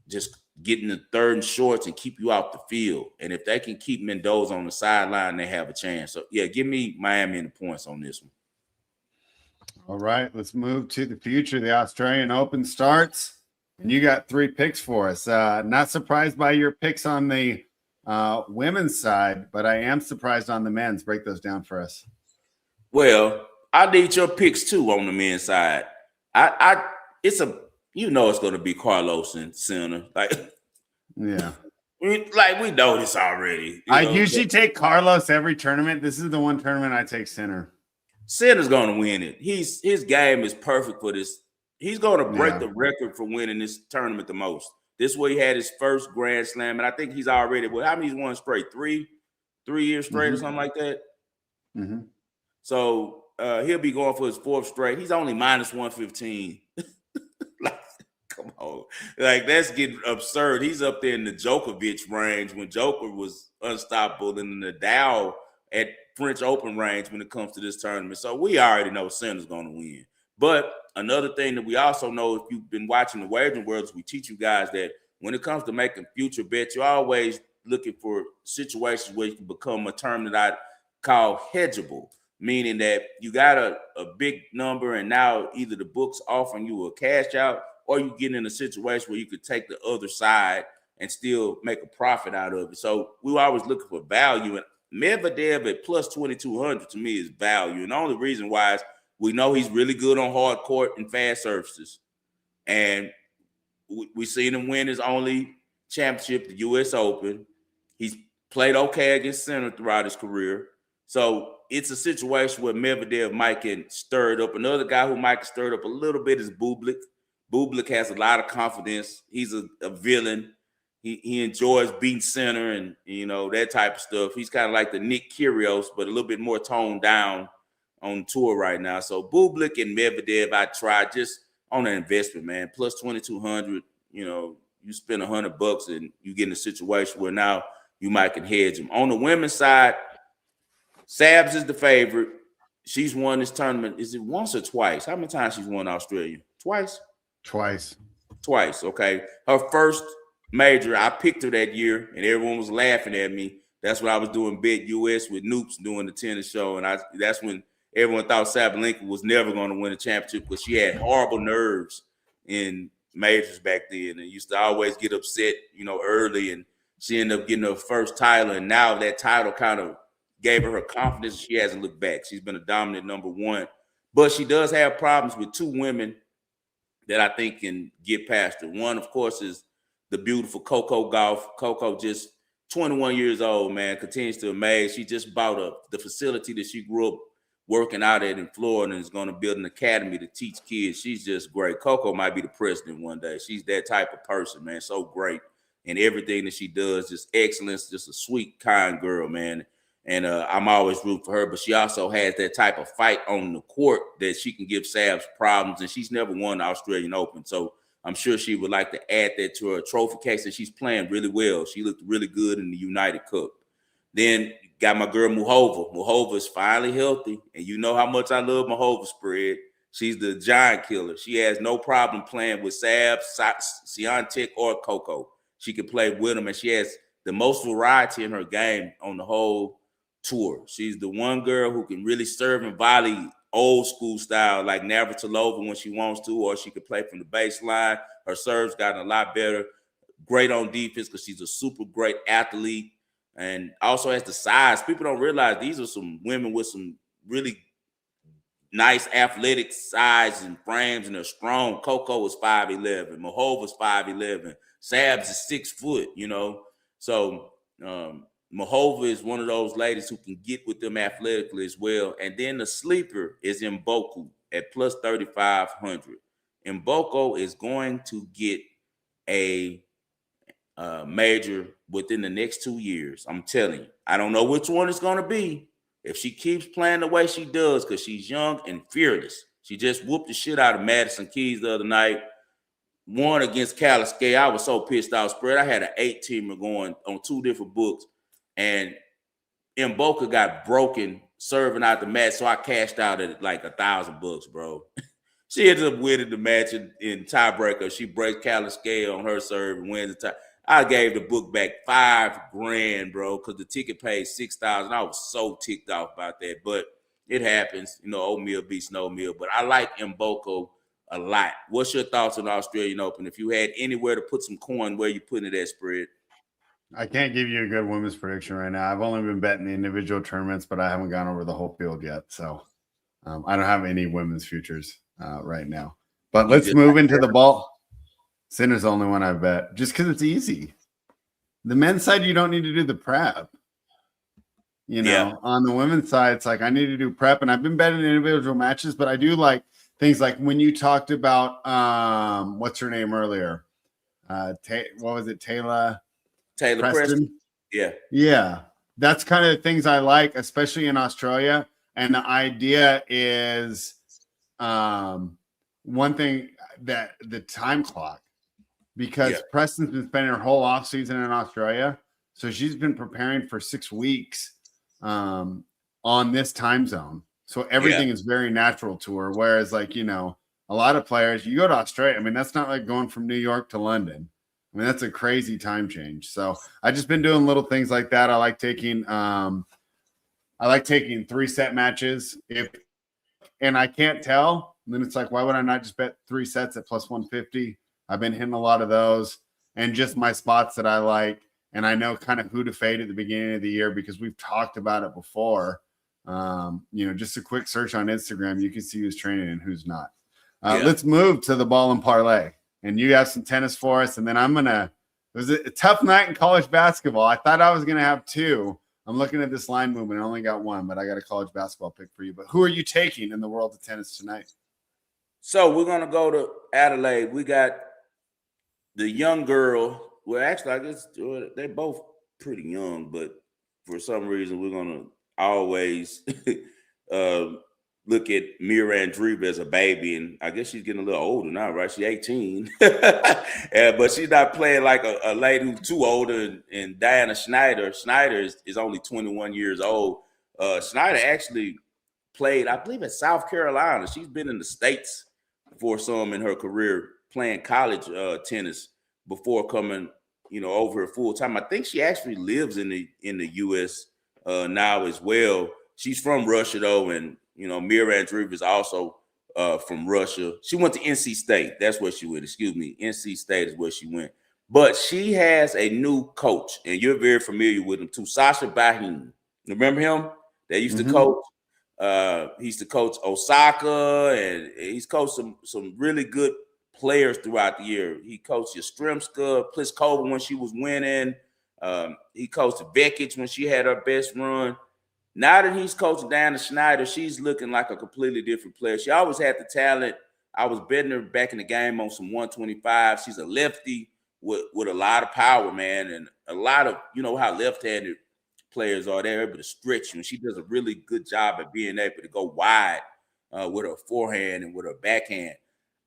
just get in the 3rd and shorts and keep you off the field. And if they can keep Mendoza on the sideline, they have a chance. So, yeah, give me Miami in the points on this one. All right, let's move to the future. The Australian Open starts, and you got 3 picks for us. Not surprised by your picks on the women's side, but I am surprised on the men's. Break those down for us. Well, I need your picks too on the men's side. It's a you know it's going to be Carlos and Sinner. Like, Yeah. we know this already. I usually take Carlos every tournament. This is the one tournament I take Sinner. Sinner's going to win it. His game is perfect for this. He's going to break the record for winning this tournament the most. This way he had his first Grand Slam, and I think he's already, well, how many's won straight? Three years straight or something like that? Mm-hmm. So he'll be going for his fourth straight. He's only minus 115. Like, come on. Like, that's getting absurd. He's up there in the Djokovic range when Joker was unstoppable, and the Nadal at French Open range when it comes to this tournament. So we already know Sinner's going to win. But another thing that we also know, if you've been watching the Wagering Worlds, we teach you guys that when it comes to making future bets, you're always looking for situations where you can become a term that I call hedgeable, meaning that you got a big number and now either the book's offering you a cash out or you get in a situation where you could take the other side and still make a profit out of it. So we were always looking for value, and Medvedev at plus 2,200 to me is value. And the only reason why is we know he's really good on hard court and fast surfaces. And we seen him win his only championship, the U.S. Open. He's played okay against Sinner throughout his career. So it's a situation where Medvedev might can stir it up. Another guy who might stir it up a little bit is Bublik. Bublik has a lot of confidence. He's a villain. He enjoys beating Sinner and, you know, that type of stuff. He's kind of like the Nick Kyrgios, but a little bit more toned down on tour right now. So Bublik and Medvedev, I tried just on an investment, man. Plus 2,200, you know, you spend $100 and you get in a situation where now you might can hedge them. On the women's side, Sabs is the favorite. She's won this tournament. Is it once or twice? How many times she's won Australia? Twice? Twice. Okay. Her first major, I picked her that year, and everyone was laughing at me. That's when I was doing Bet US with Noops doing the tennis show, and that's when everyone thought Sabalenka was never going to win a championship because she had horrible nerves in majors back then and used to always get upset, you know, early, and she ended up getting her first title, and now that title kind of gave her confidence. She hasn't looked back. She's been a dominant number one, but she does have problems with two women that I think can get past her. One, of course, is the beautiful Coco Gauff. Coco, just 21 years old, man, continues to amaze. She just bought the facility that she grew up working out at in Florida and is going to build an academy to teach kids. She's just great. Coco might be the president one day. She's that type of person, man. So great. And everything that she does, just excellence, just a sweet, kind girl, man. And I'm always rooting for her, but she also has that type of fight on the court that she can give Sabs problems, and she's never won the Australian Open. So I'm sure she would like to add that to her trophy case, and she's playing really well. She looked really good in the United Cup. Then got my girl Muhova. Muhova is finally healthy, and you know how much I love Muhova spread. She's the giant killer. She has no problem playing with Sabs, Swiatek, or Coco. She can play with them, and she has the most variety in her game on the whole tour. She's the one girl who can really serve and volley old school style like Navratilova when she wants to, or she could play from the baseline. Her serve's gotten a lot better. Great on defense because she's a super great athlete and also has the size. People don't realize these are some women with some really nice athletic size and frames, and they're strong. Coco is 5'11". Muhova's 5'11". Sabs is 6 foot, you know. So Muhova is one of those ladies who can get with them athletically as well. And then the sleeper is Mboku at plus 3,500. Mboko is going to get a major within the next 2 years. I'm telling you. I don't know which one it's going to be. If she keeps playing the way she does, because she's young and fearless. She just whooped the shit out of Madison Keys the other night. Won against Kaliskay. I was so pissed off. Spread. I had an 8-teamer going on 2 different books. And Mboka got broken serving out the match, so I cashed out at like $1,000, bro. She ended up winning the match in tiebreaker. She breaks Kaliskay on her serve and wins the tie. I gave the book back $5,000, bro, because the ticket paid $6,000. I was so ticked off about that, but it happens. You know, oatmeal beats no meal. But I like Mboko a lot. What's your thoughts on the Australian Open? If you had anywhere to put some coin, where you putting it at, Spread? I can't give you a good women's prediction right now. I've only been betting the individual tournaments, but I haven't gone over the whole field yet. So I don't have any women's futures right now. But let's move into the ball. Sinner's the only one I bet, just because it's easy. The men's side, you don't need to do the prep. Yeah. On the women's side, it's like I need to do prep, and I've been betting individual matches, but I do like things like when you talked about what's her name earlier? What was it? Taylor Preston? Preston. Yeah. That's kind of the things I like, especially in Australia. And the idea is one thing that the time clock, because Preston's been spending her whole off season in Australia. So she's been preparing for 6 weeks on this time zone. So everything is very natural to her. Whereas a lot of players, you go to Australia, I mean, that's not like going from New York to London. I mean, that's a crazy time change. So I just been doing little things like that. I like taking 3-set matches. And I can't tell, then it's like, why would I not just bet 3 sets at plus 150? I've been hitting a lot of those, and just my spots that I like. And I know kind of who to fade at the beginning of the year because we've talked about it before. Just a quick search on Instagram, you can see who's training and who's not. Let's move to the ball and parlay. And you have some tennis for us. And then it was a tough night in college basketball. I thought I was going to have 2. I'm looking at this line movement. I only got 1, but I got a college basketball pick for you. But who are you taking in the world of tennis tonight? So we're going to go to Adelaide. We got the young girl. Well, actually, I guess they're both pretty young, but for some reason, we're going to always look at Mira Andreeva as a baby, and I guess she's getting a little older now, right? She's 18, but she's not playing like a lady who's too older. And Diana Schneider is only 21 years old. Schneider actually played, I believe, at South Carolina. She's been in the States for some in her career, playing college tennis before coming, over full time. I think she actually lives in the U.S. Now as well. She's from Russia though, and Mira Andreeva is also from Russia. She went to NC State. That's where she went. Excuse me, NC State is where she went. But she has a new coach, and you're very familiar with him too, Sasha Bahin. Remember him? They used to coach. He used to coach Osaka, and he's coached some really good players throughout the year. He coached Yastrzemska, Pliskova when she was winning. He coached Vekic when she had her best run. Now that he's coaching Diana Schneider, she's looking like a completely different player. She always had the talent. I was betting her back in the game on some 125. She's a lefty with a lot of power, man, and a lot of, how left-handed players are. They're able to stretch you, and she does a really good job at being able to go wide with her forehand and with her backhand.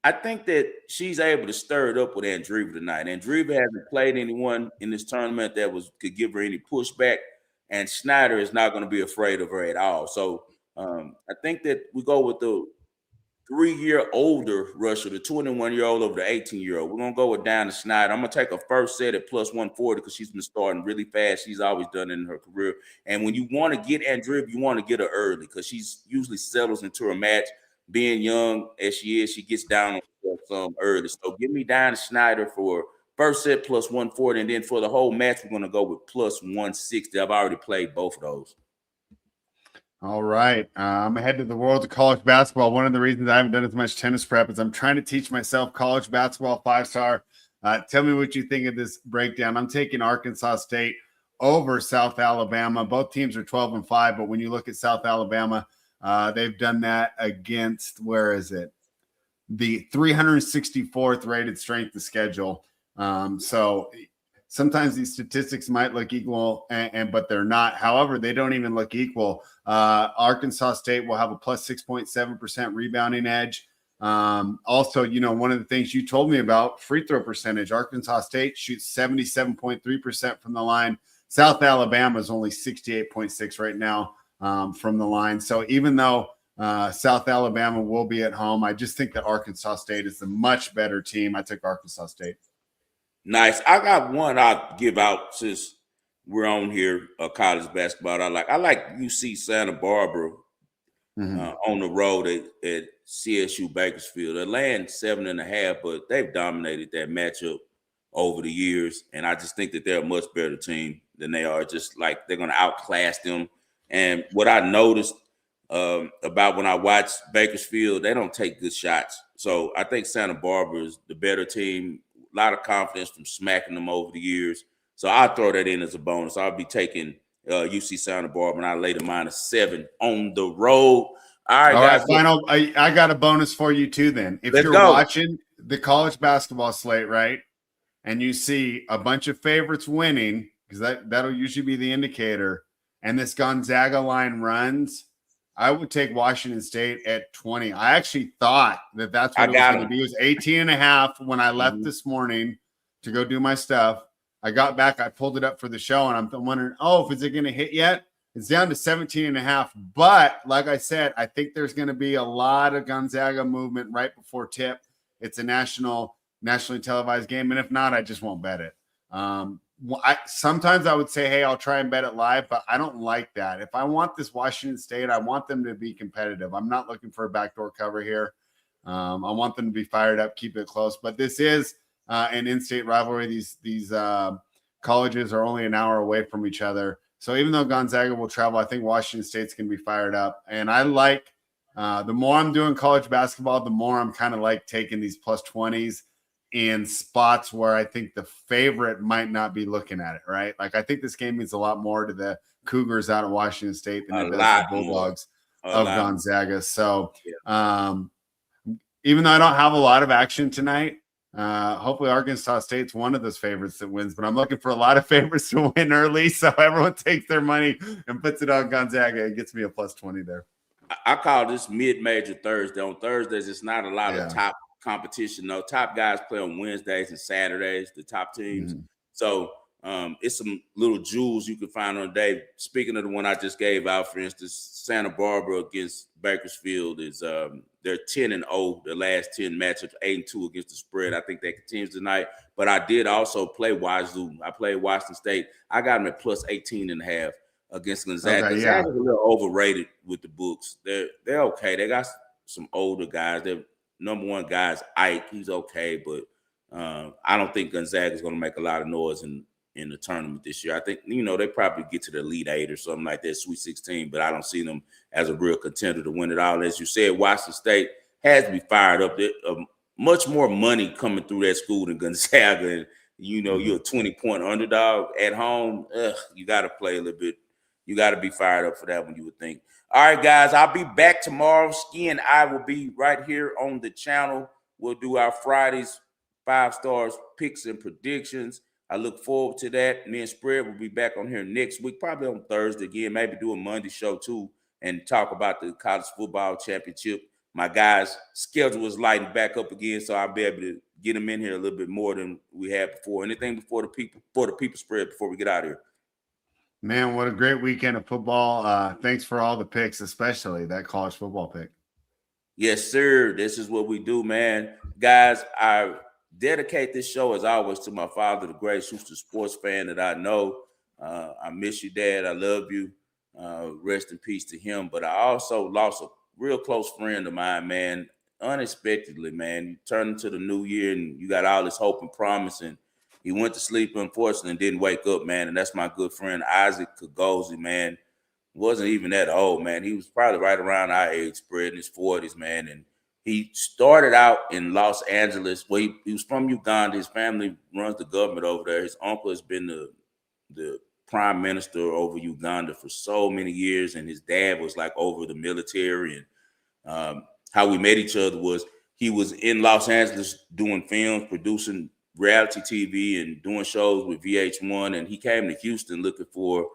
I think that she's able to stir it up with Andreeva tonight. Andreeva hasn't played anyone in this tournament that could give her any pushback, and Schneider is not going to be afraid of her at all. So I think that we go with the 3-year older rusher, the 21-year-old over the 18-year-old. We're going to go with Diana Schneider. I'm going to take a first set at plus 140 because she's been starting really fast. She's always done it in her career. And when you want to get Andreeva, you want to get her early because she's usually settles into her match. Being young as she is, she gets down on herself some early. So give me Diana Schneider for first set plus 140. And then for the whole match, we're going to go with plus 160. I've already played both of those. All right. I'm head to the world of college basketball. One of the reasons I haven't done as much tennis prep is I'm trying to teach myself college basketball 5-star. Tell me what you think of this breakdown. I'm taking Arkansas State over South Alabama. Both teams are 12-5, but when you look at South Alabama, they've done that against, where is it? The 364th rated strength of schedule. So sometimes these statistics might look equal, but they're not. However, they don't even look equal. Arkansas State will have a plus 6.7% rebounding edge. Also, one of the things you told me about, free throw percentage, Arkansas State shoots 77.3% from the line. South Alabama is only 68.6 right now from the line. So even though South Alabama will be at home, I just think that Arkansas State is the much better team. I took Arkansas State. Nice. I got one I'll give out since we're on here, college basketball. I like UC Santa Barbara on the road at CSU Bakersfield. They're laying 7.5, but they've dominated that matchup over the years. And I just think that they're a much better team than they are. Just like they're going to outclass them. And what I noticed about when I watch Bakersfield, they don't take good shots. So I think Santa Barbara is the better team. lot of confidence from smacking them over the years. So I'll throw that in as a bonus. I'll be taking UC Santa Barbara, and I laid a -7 on the road. All right, guys. Final. I got a bonus for you too. Then, if Let's you're go. watching the college basketball slate, right, and you see a bunch of favorites winning, because that'll usually be the indicator, and this Gonzaga line runs, I would take Washington State at 20. I actually thought that's what it was going to be. It was 18.5 when I left this morning to go do my stuff. I got back, I pulled it up for the show, and I'm wondering, is it going to hit yet? It's down to 17.5. But like I said, I think there's going to be a lot of Gonzaga movement right before tip. It's a nationally televised game. And if not, I just won't bet it. Sometimes I would say, hey, I'll try and bet it live, but I don't like that. If I want this Washington State, I want them to be competitive. I'm not looking for a backdoor cover here. I want them to be fired up, keep it close. But this is an in-state rivalry. These colleges are only an hour away from each other. So even though Gonzaga will travel, I think Washington State's going to be fired up. And I like the more I'm doing college basketball, the more I'm kind of like taking these +20s in spots where I think the favorite might not be looking at it, right? Like, I think this game means a lot more to the Cougars out of Washington State than it does the Bulldogs of Gonzaga. So even though I don't have a lot of action tonight, hopefully Arkansas State's one of those favorites that wins, but I'm looking for a lot of favorites to win early. So everyone takes their money and puts it on Gonzaga. It gets me a +20 there. I call this mid-major Thursday. On Thursdays, it's not a lot of top competition. No, top guys play on Wednesdays and Saturdays, the top teams. So it's some little jewels you can find on the day. Speaking of the one I just gave out, for instance, Santa Barbara against Bakersfield is they're 10-0. The last 10 matchups, 8-2 against the spread. I think that continues tonight. But I did also play Wazoo. I played Washington State. I got them at +18.5 against Gonzaga. Gonzaga's a little overrated with the books. They're okay. They got some older guys. They're number one guy is Ike. He's okay, but I don't think Gonzaga is going to make a lot of noise in the tournament this year. I think, they probably get to the Elite Eight or something like that, Sweet 16, but I don't see them as a real contender to win it all. As you said, Washington State has to be fired up. There's much more money coming through that school than Gonzaga. And, you're a 20-point underdog at home. You got to play a little bit. You got to be fired up for that one, you would think. All right, guys, I'll be back tomorrow. Ski and I will be right here on the channel. We'll do our Fridays 5 stars picks and predictions. I look forward to that. Me and Spread will be back on here next week, probably on Thursday again, maybe do a Monday show too, and talk about the college football championship. My guys' schedule is lighting back up again, so I'll be able to get them in here a little bit more than we had before. Anything before the people Spread before we get out of here? Man, what a great weekend of football. Thanks for all the picks, especially that college football pick. Yes, sir. This is what we do, man. Guys, I dedicate this show, as always, to my father, the greatest Houston sports fan that I know. I miss you, Dad. I love you. Rest in peace to him. But I also lost a real close friend of mine, man, unexpectedly, man. You turn into the new year, and you got all this hope and promise, and he went to sleep, unfortunately, and didn't wake up, man. And that's my good friend, Isaac Kagozi, man. Wasn't even that old, man. He was probably right around our age, Spread, in his 40s, man. And he started out in Los Angeles. Well, he was from Uganda. His family runs the government over there. His uncle has been the prime minister over Uganda for so many years, and his dad was like over the military. And how we met each other was he was in Los Angeles doing films, producing reality TV and doing shows with VH1, and he came to Houston looking for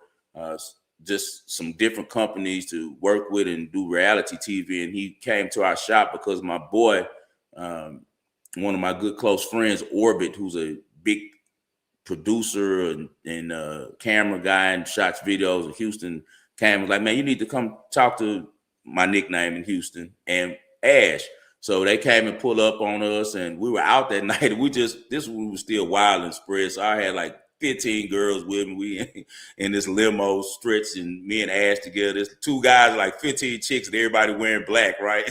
just some different companies to work with and do reality TV. And he came to our shop because my boy, one of my good close friends, Orbit, who's a big producer and camera guy and shots videos in Houston, came was like, man, you need to come talk to my nickname in Houston and Ash. So they came and pulled up on us, and we were out that night. We were still wild and Spread. So I had like 15 girls with me. We in this limo stretching, me and Ash together. There's 2 guys, like 15 chicks, and everybody wearing black, right?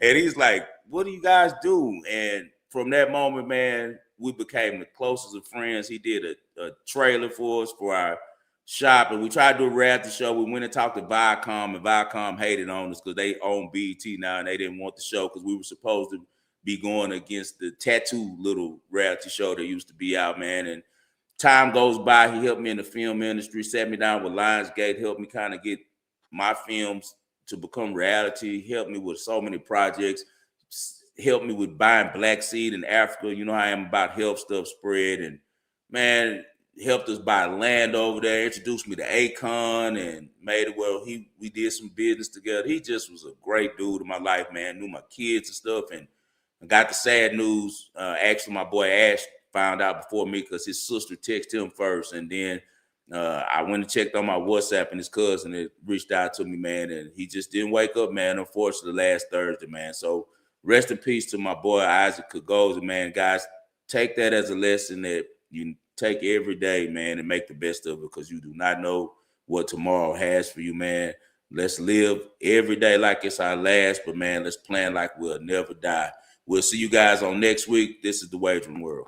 And he's like, what do you guys do? And from that moment, man, we became the closest of friends. He did a trailer for us for our shop, and we tried to do a reality show. We went and talked to Viacom, and Viacom hated on us because they own BET now, and they didn't want the show because we were supposed to be going against the tattoo little reality show that used to be out, man. And time goes by, he helped me in the film industry, sat me down with Lionsgate, helped me kind of get my films to become reality, helped me with so many projects, helped me with buying black seed in Africa. You know how I am about health stuff spread, and man, helped us buy land over there, introduced me to Akon, and made it well. We did some business together. He just was a great dude in my life, man. Knew my kids and stuff, and I got the sad news. Actually, my boy Ash found out before me because his sister texted him first, and then I went and checked on my WhatsApp, and his cousin had reached out to me, man, and he just didn't wake up, man. Unfortunately, last Thursday, man. So rest in peace to my boy Isaac Kagoza, man. Guys, take that as a lesson that you take every day, man, and make the best of it, because you do not know what tomorrow has for you, man. Let's live every day like it's our last, but man, let's plan like we'll never die. We'll see you guys on next week. This is the Wagering World.